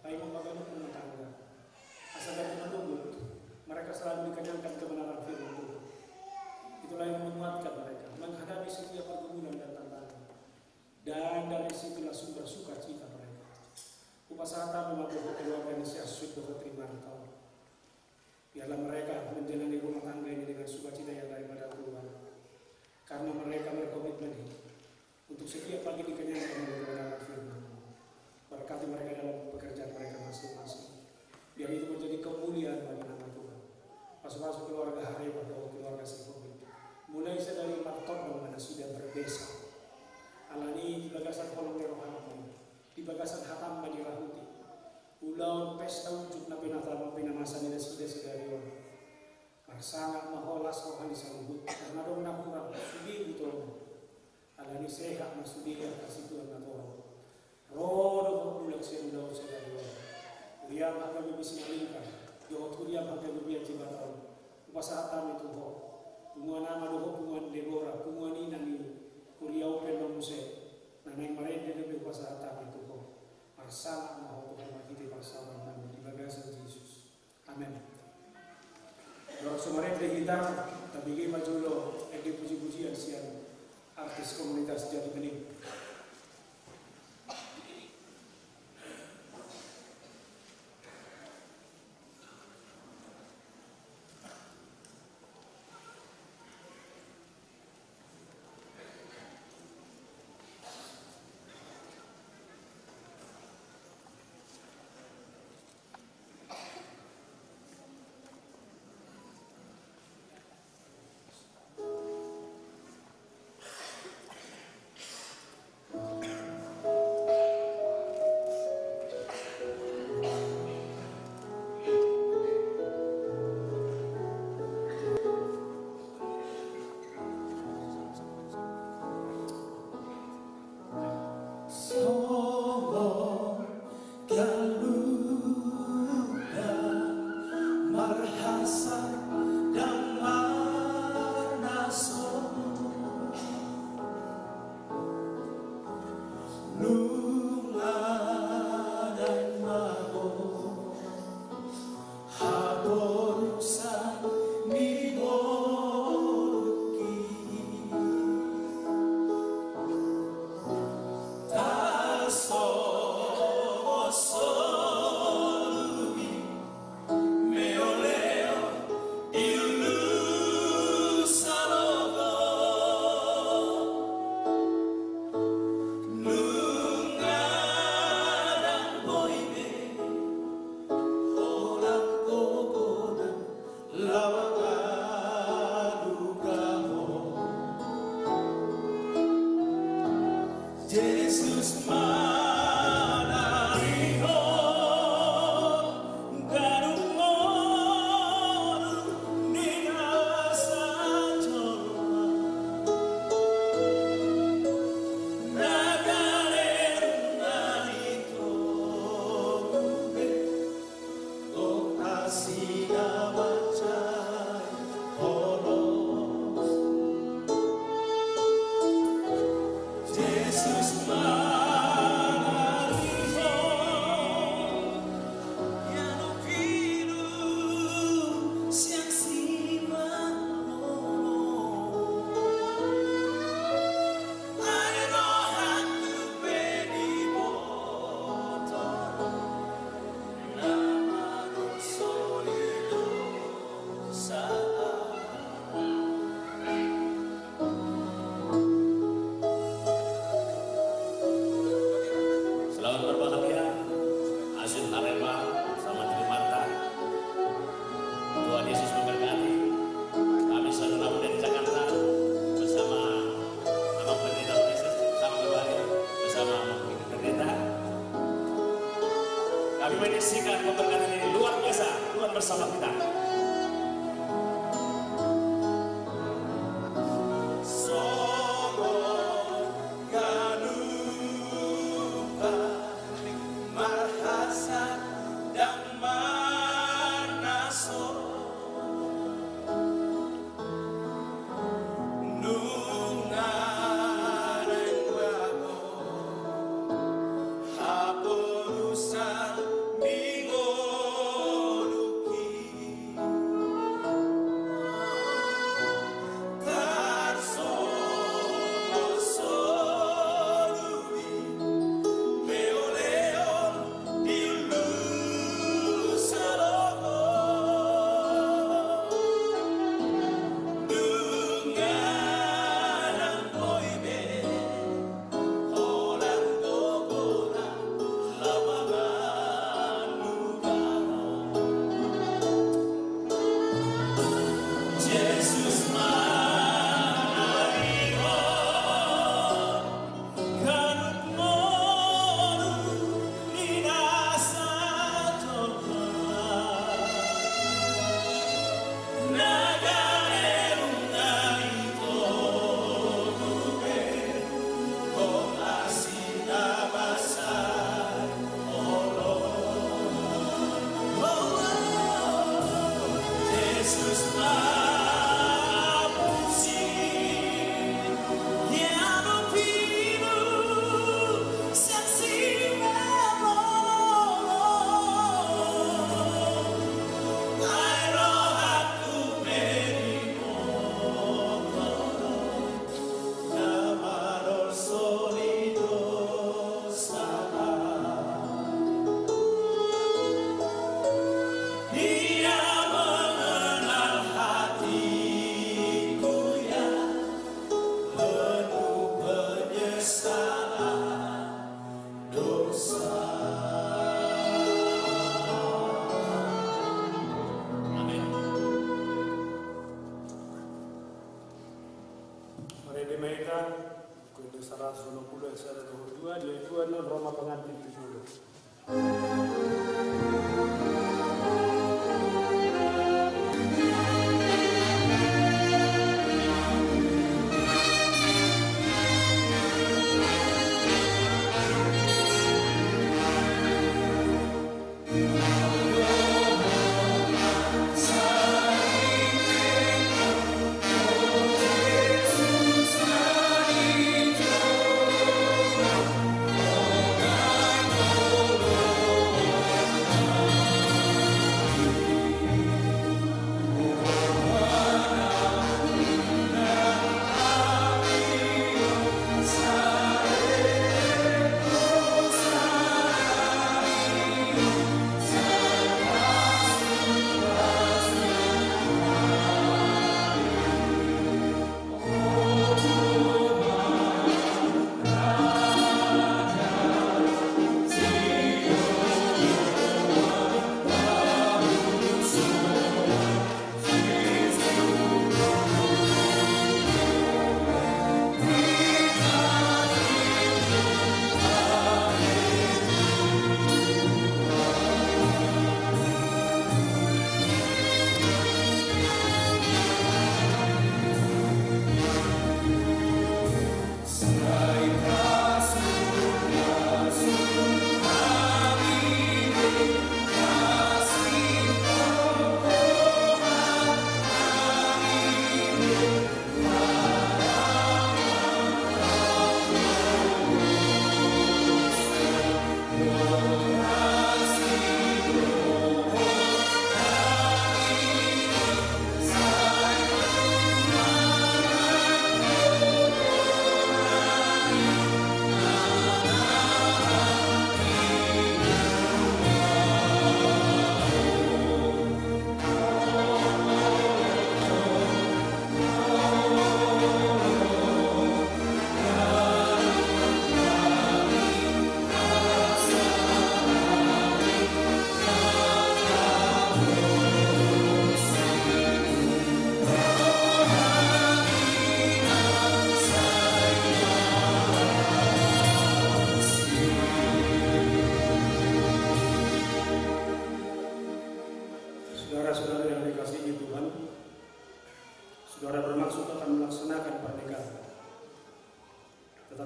Speaker 1: Baik membagaimana rumah tangga. Asal dari menunggu, mereka selalu dikenyangkan kebenaran firman Tuhan. Itulah yang menguatkan mereka menghadapi setiap pergumulan dan tantangan. Dan dari situlah sumber sukacita mereka. Upasata mematuhi keluarga Indonesia sudah terima tahun. Biarlah mereka menjalani rumah tangga ini dengan sukacita yang daripada Tuhan. Karena mereka berkomitmen untuk setiap pagi dikenyangkan oleh kebenaran firman. Berkati mereka dalam pekerjaan mereka masing-masing. Biar itu menjadi kemuliaan bagi nama Tuhan. Masuk-masuk keluarga Harif atau keluarga Sinoptik. Mulai sedari laptop mana sudah berbeza. Alani di bagasan kolom rohani, di bagasan hatam bagi rahuti. Ulau pesta wujud nabi natal pinamasan ini sudah sedari orang. Sangat maholas rohani sambut karena dong nampura sudi betul. Alani sehat masudi yang kasih Tuhan nato. Rodo bulan sedang sedari orang. Dia akan bisa mengalihkan. Jauh dia akan lebih cibatau. Upasatan itu ho. Punguan nama doho punguan Deborah punguan ini nani. Kuliah open muse, nanai mereka lebih kuasa atas itu kok. Masalah mau Tuhan kita bersama kami di bagasan Yesus. Amin. Doa sumaren de kita, tapi kita julo, puji-pujian siang artis komunitas Jati Bening.
Speaker 2: Jesus, my saksikan pemberkatan ini luar biasa. Tuhan bersama kita. Roma pengantin disuruh.
Speaker 3: Oh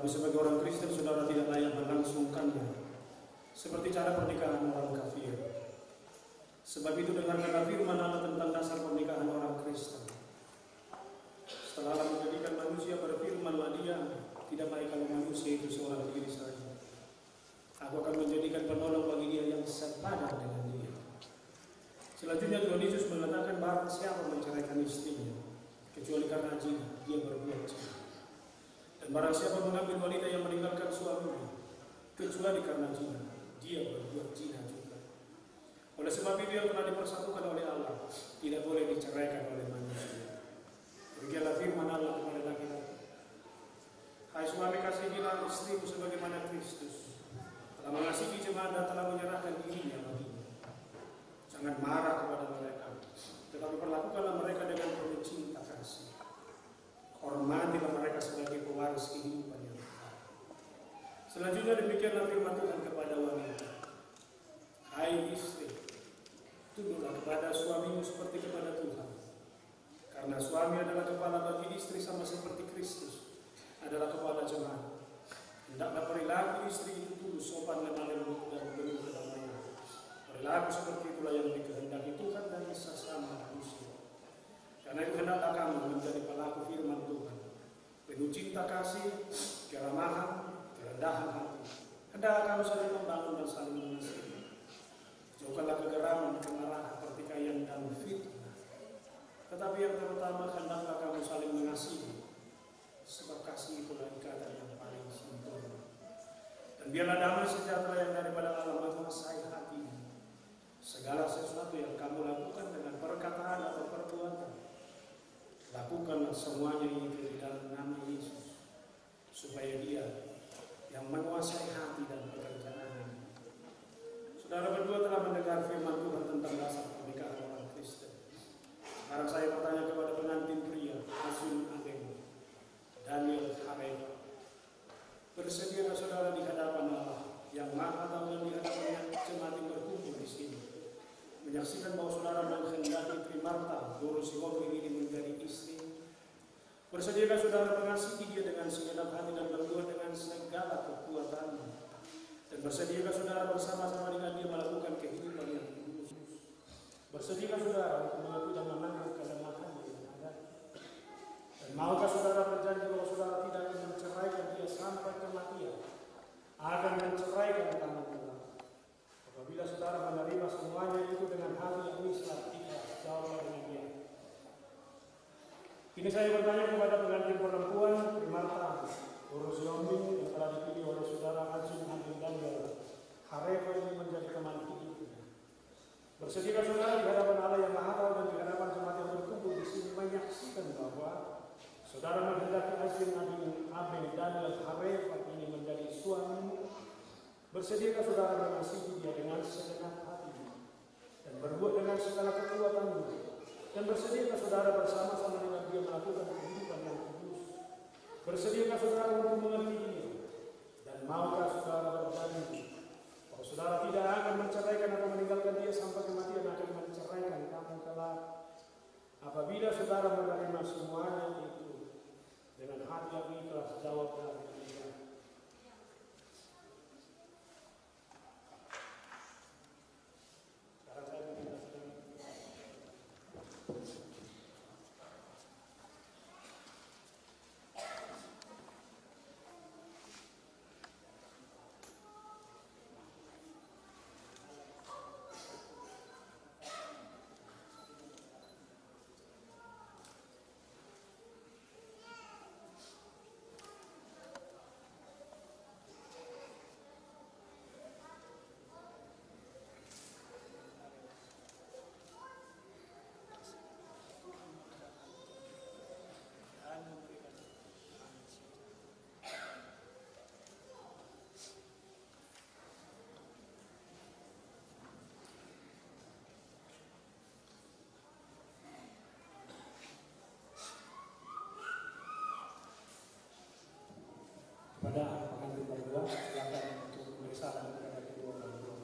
Speaker 1: Tapi sebagai orang Kristen, saudara tidak layak melangsungkannya seperti cara pernikahan orang kafir. Sebab itu dengarkanlah firman Allah tentang dasar pernikahan orang Kristen. Setelah Allah menjadikan manusia, berfirman-Lah Dia, tidak baik kalau manusia itu seorang diri saja. Aku akan menjadikan penolong bagi dia yang sepadan dengan dia. Selanjutnya Tuhan Yesus mengatakan barang siapa menceraikan istrinya, kecuali karena zina, dia berbuat zina. Dan barang siapa mengambil wanita yang meninggalkan suaminya, kecuali karena zina, dia berbuat zina juga. Oleh sebab itu yang telah dipersatukan oleh Allah tidak boleh diceraikan oleh manusia. Demikianlah firman Allah kepada laki-laki. Hai suami, kasihilah istrimu sebagaimana Kristus telah mengasihi jemaat dan telah menyerahkan dirinya baginya. Jangan marah kepada mereka, tetapi perlakukanlah mereka dengan penuh cinta kasih. Hormatilah mereka sebagai pewaris kehidupan yang kekal. Selanjutnya demikianlah firman Tuhan kepada wanita. Hai istri, tunduklah kepada suamimu seperti kepada Tuhan. Karena suami adalah kepala bagi istri sama seperti Kristus adalah kepala jemaat. Hendaklah perilaku istri itu tulus, sopan, lemah lembut dan penuh kedamaian. Perilaku seperti itulah yang dikehendaki Tuhan dari sesama manusia. Karena itu hendaklah kamu menjadi pelaku firman Tuhan, penuh cinta kasih, keramahan, kerendahan hati. Hendaklah kamu saling membangun dan saling mengasihi. Jauhkanlah kegeraman, kemarahan, pertikaian dan fitnah. Tetapi yang terutama hendaklah kamu saling mengasihi, sebab kasih itulah ikatan yang paling sempurna. Dan biarlah damai sejahtera yang daripada Allah menguasai hatimu. Segala sesuatu yang kamu lakukan dengan perkataan atau perbuatan, lakukanlah semuanya itu di dalam nama Yesus, supaya Dia yang menguasai hati dan pekerjaan. Saudara berdua telah mendengar firman Tuhan tentang dasar pernikahan orang Kristen. Sekarang saya bertanya kepada pengantin pria, Asun Abeng, Daniel Hareva. Bersediakah saudara di hadapan Allah yang Maha Tahu dan di hadapan jemaat yang berkumpul di sini, menyaksikan bahwa saudara menghendaki Trimarta Dorosihovi ini menjadi istri? Bersediakah saudara mengasihi dia dengan segenap hati dan berdua dengan segala kekuatanmu? Dan bersediakah saudara bersama-sama dengan dia melakukan kehidupan yang kudus? Bersediakah saudara untuk mengakui dan menanggung kelemahan yang ada? Dan maukah saudara berjanji bahwa saudara tidak akan menceraikan dia sampai kematian? Akan menceraikan kamu kelak. Apabila saudara menerima semuanya itu dengan hati yang ikhlas, jawablah dengan dia. Kini saya bertanya kepada pengantin perempuan, Trimarta Dorosihovi yang telah dipilih oleh saudara Asun Abeng Daniel Hareva ini menjadi teman hidupnya. Bersediakah saudara di hadapan Allah yang Maha Tahu dan di hadapan jemaat yang berkumpul di sini menyaksikan bahwa saudara menghendaki Asun Abeng Daniel Hareva ini menjadi suamimu? Bersediakah saudara mengasihi dia dengan segenap hati dan berbuat dengan segala kekuatanmu? Dan bersediakah saudara bersama-sama dengan dia melakukan kehidupan yang kudus? Bersediakah saudara untuk mengerti dia? Dan maukah saudara berjanji bahwa saudara tidak akan menceraikan atau meninggalkan dia sampai kematian, akan menceraikan kamu kelak? Apabila saudara menerima semuanya itu dengan hati yang ikhlas, jawablah dengan dia. Pada pengantin berdua, silakan untuk memeriksa kepada kedua orang tua.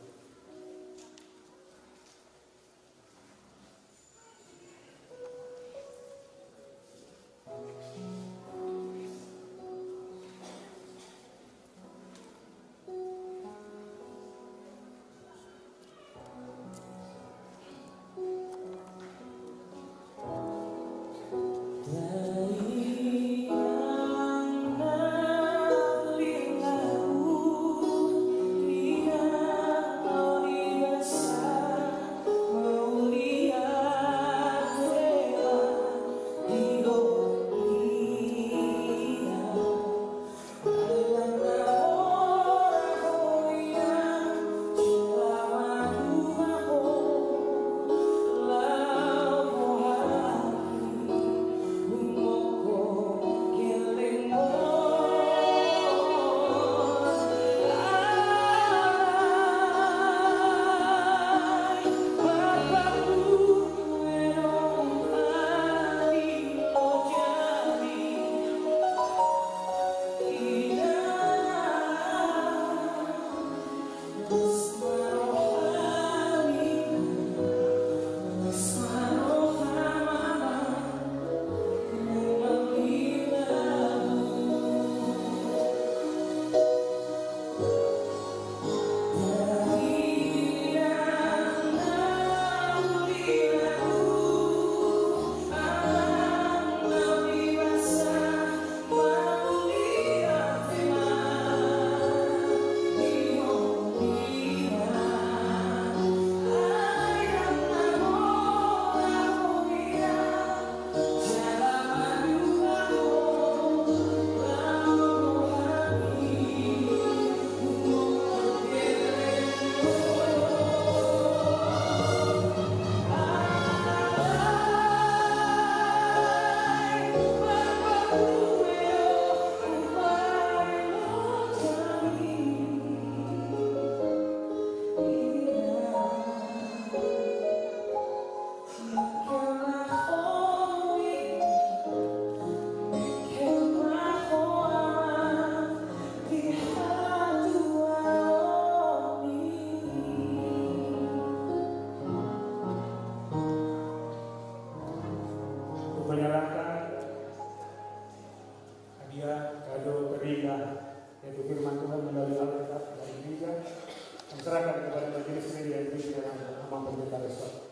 Speaker 1: hadiah kado terindah yaitu firman Tuhan melalui Alkitab dan juga serahkan kepada majelis ini yang dipimpin oleh Amang Pendeta Lesot.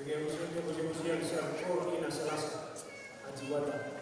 Speaker 1: Begini serko ina selasa ajiwata.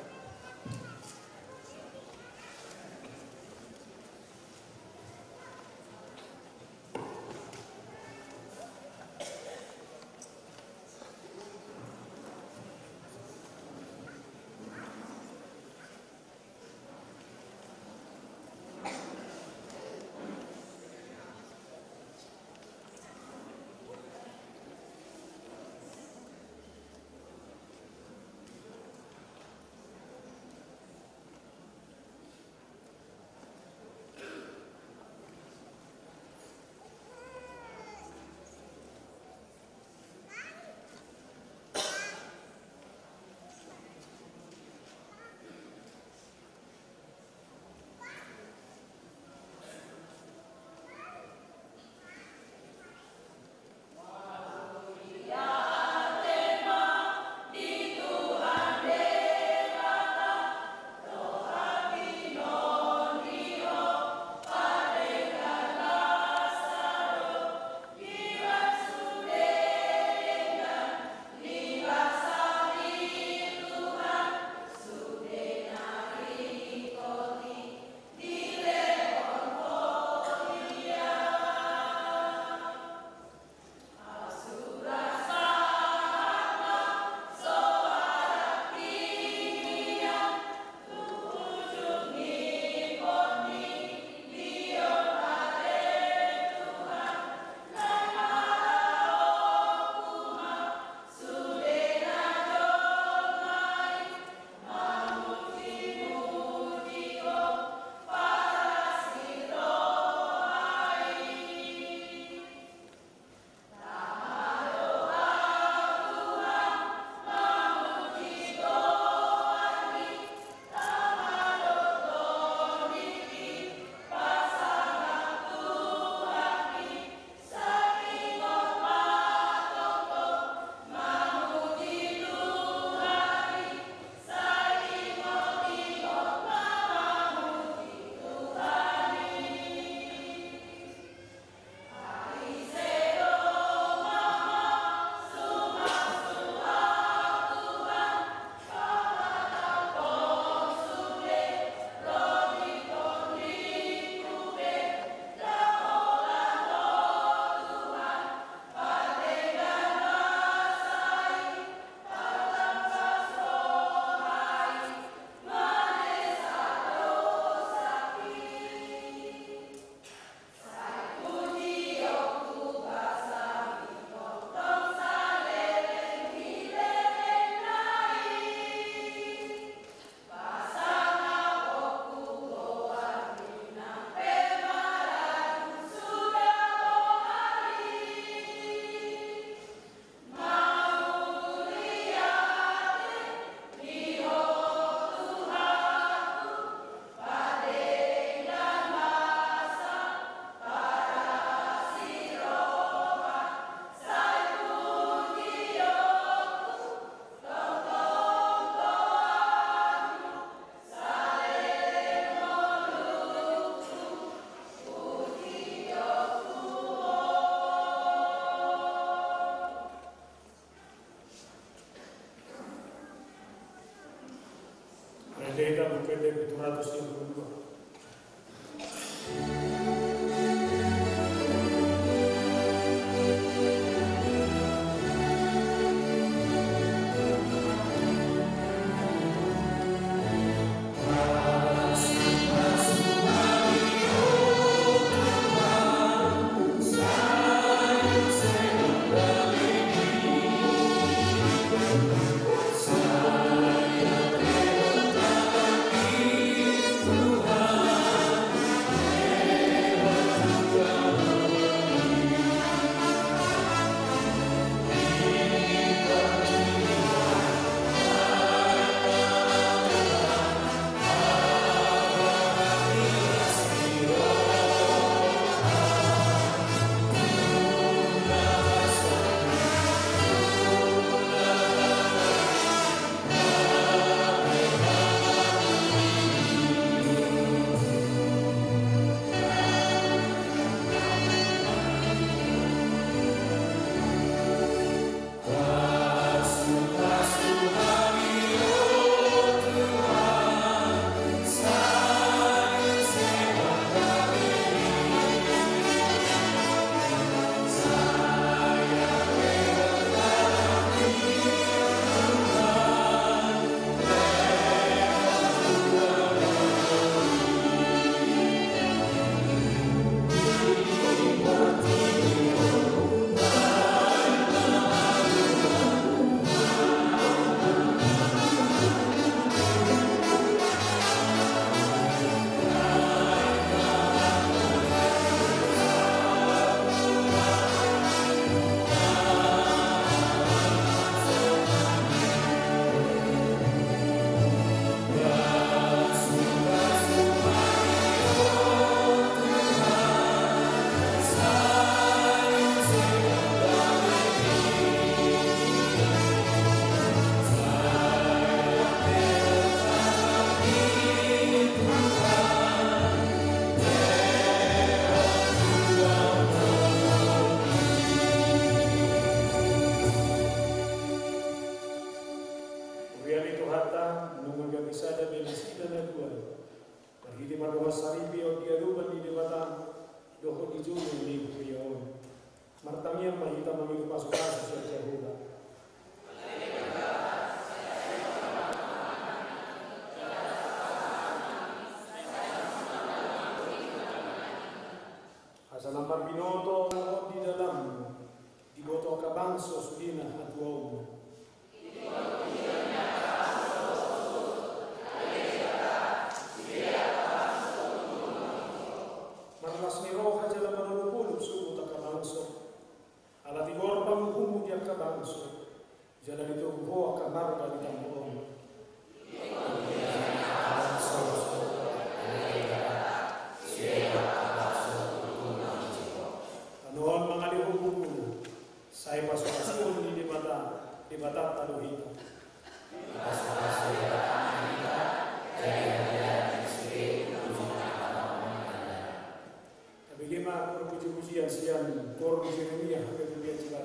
Speaker 1: Merdeka BPD 752. Hindi maluwas sa ribi o dialuban ni Dibata, doko di Juno ni Kuyaon. Martangiyang mahita mamilupasukasa sa Jehovah. Asa lampar binoto ako di dalam, diboto ka bangso sudina at wow. Marlas ni Roha jala manunupulog sumut ka bangso. Alatigor panghuhumog yang ka bangso. Jala nito buho ka marga di tambuong. Anoon mga lihuhuhumog. Say pasukasyon ni Dibata taluhita. Kabigima kung puji-pujian siyan, kor Jeremia kemudian juga.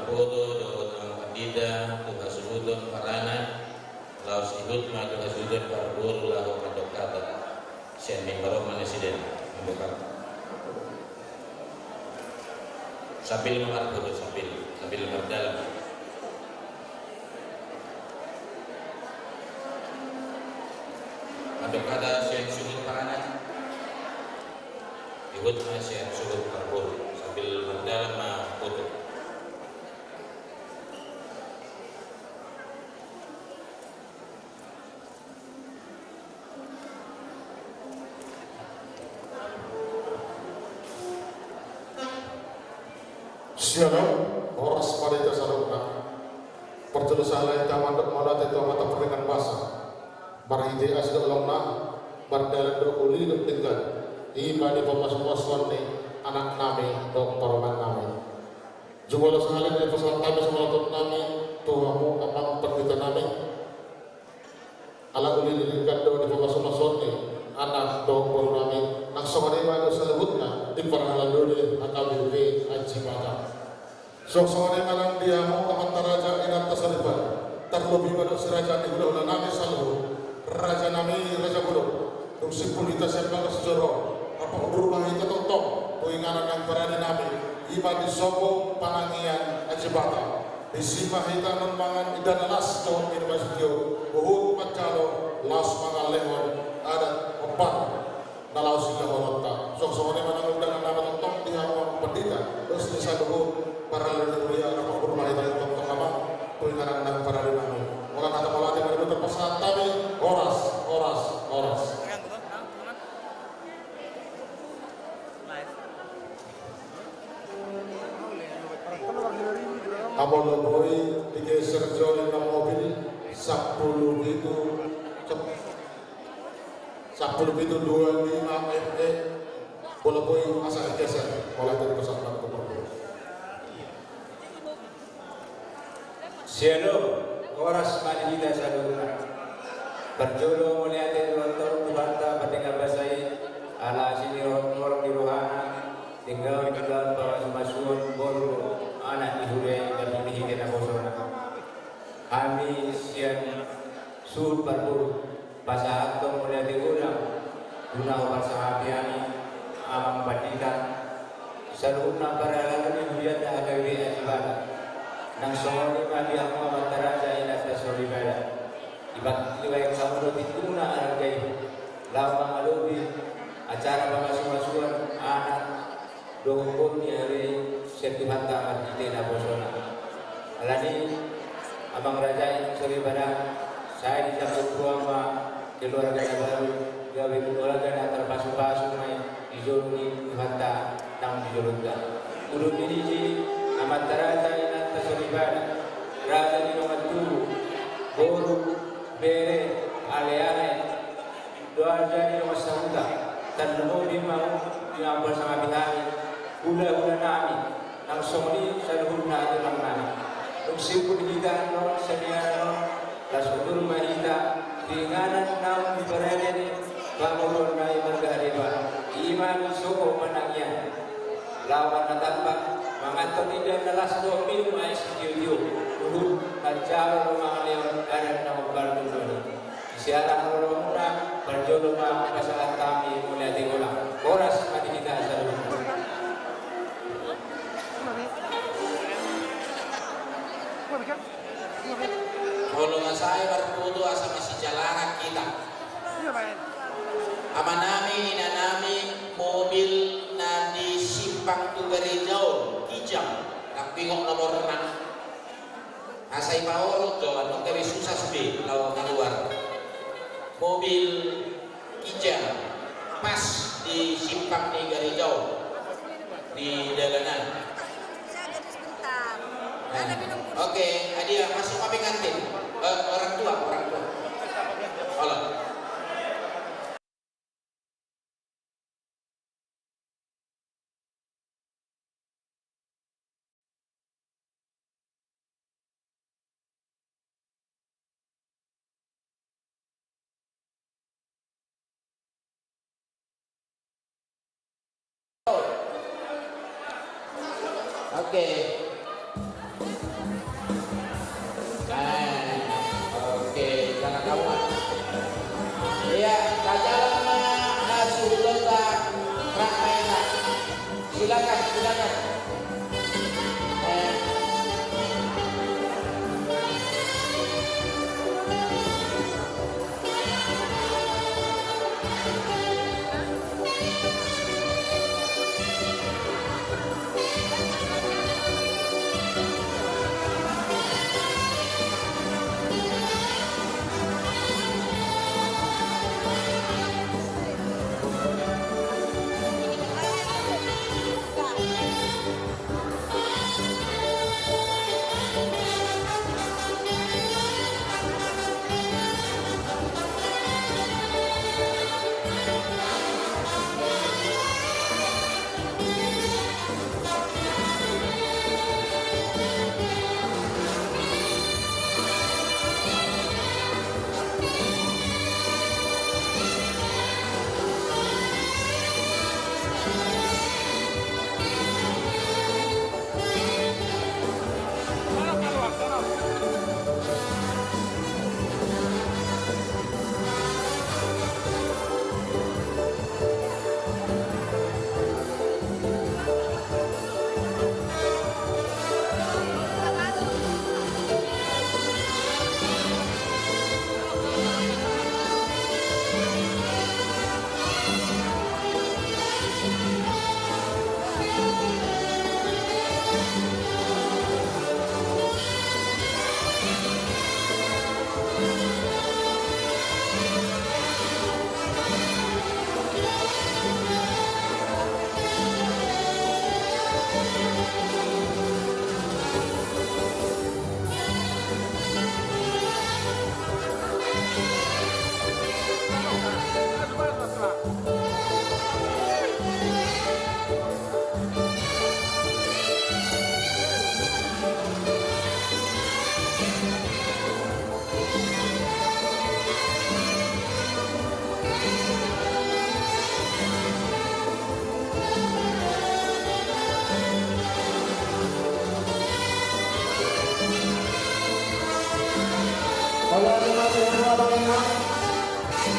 Speaker 3: Marpoto do Tuhan Pandita Tuhan Sudon Parana Laos Ihut Ma Tuhan Sudon Parbur Lahu Madokata Sen Mimbaro Manesiden Membuka sambil mengarut sambil berdalam Madokata Sen Sudon Parana Ihut Ma Sen Sudon Parbur sambil berdalam foto.
Speaker 4: Shalom, oras pada itu salutna. Perjelusan lain taman dok malat itu mata perdengan basa. Barhidi asdo lomna, bardalan dok uli dok tinggal. Iba di pemas-pemas ni anak nami dok paroman nami. Jumlah sekali dari pesan kami semalatut nami, Tuhamu abang perkita nami. Ala uli dilihat dok di pemas-pemas ni anak dok paro nami. Nang somari mana salutna di parahalan dole akabil ke aji mata. Sok-sokane malang diamu amat raja inat tasaliban terlebih pada si raja di hula-hula nami saluhu raja nami raja buluk duk simpul kita sembang sejoro apa berubah kita tontok tuinganan yang berani nami iba di sobo panangian ajibata di sima kita membangan idan las tahun ini masjid uhud macalo las mangal lehon adat obat nalau sila holota sok-sokane malang undangan nama tontok diamu pendita terus di saluhu para leluhur yang apa berumah itu untuk apa pengarang dan para leluhur orang kata melatih mereka terpesan tapi oras Abang Loboi digeser jauh dengan mobil 10 itu 25 ME Loboi masa geser mulai dari pesawat ke
Speaker 5: Shalom, oras manihita saluna. Berjolo melihat lontor kubanta pendengar basai ala sini orang di rohana tinggal bawa semasuan bolu anak dihure dan dihingga nakosona. Kami sian sur berburu pasal atau melihat ulang guna orang sahabiani amang banditan saluna para lalu hujan dah agawi ajibana. Nang soli mali aku amat raja ina tasoli bala ibat liwai kamu dituna argai lama alobi acara pengasuhan anak dongkon di hari sertifata antena bosona alani abang raja ina tasoli bala saya dicampur kuama keluarga baru gawe keluarga antar pasu-pasu mai dijoluni hanta tang dijolunga ulun ini amat raja ina Solibana, raja di nomor 2, boru, bere, ale-ale, doa jadi nomor 1, dan nomor 5 yang bersama bihari, gula-gula nami, nang somni saluhun na ito lang nami. Nung sipun kita, no, saniya, no, lasudur mahita, ringanan na ibarene, banguron na imargariba, iman soko manangyan, lawan na tanpa, mga tidak nalas 2 mil ay studio uhud kancaro mga leon kanan na magbaldo siarang rolona berjolo ma pasalan kami mulai tingola oras mati kita sa lupa
Speaker 3: kalau nggak saya berfoto asa masih jalanan kita amanami inanami mobil nadi simpang tu dari jauh kijang nak bingok nomor 6 asai paolo to anong dari susah sbi lawan keluar mobil kijang pas di simpang di dari jauh di dalanan oke adia masuk apa kantin orang tua Allah Oke. Iya, kajalan Nasrullah Rahmaina. Silakan.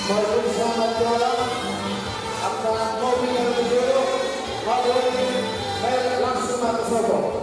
Speaker 4: Selamat jalan akan mobil yang berjodoh pada ini langsung ke Solo.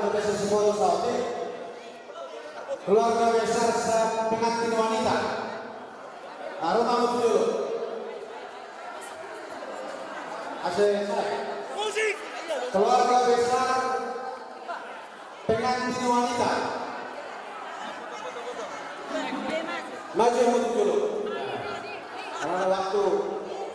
Speaker 6: untuk semua saudi keluarga besar pengantin wanita. Harus kamu dulu. Asik. Keluarga besar pengantin wanita. Maju dulu. Karena waktu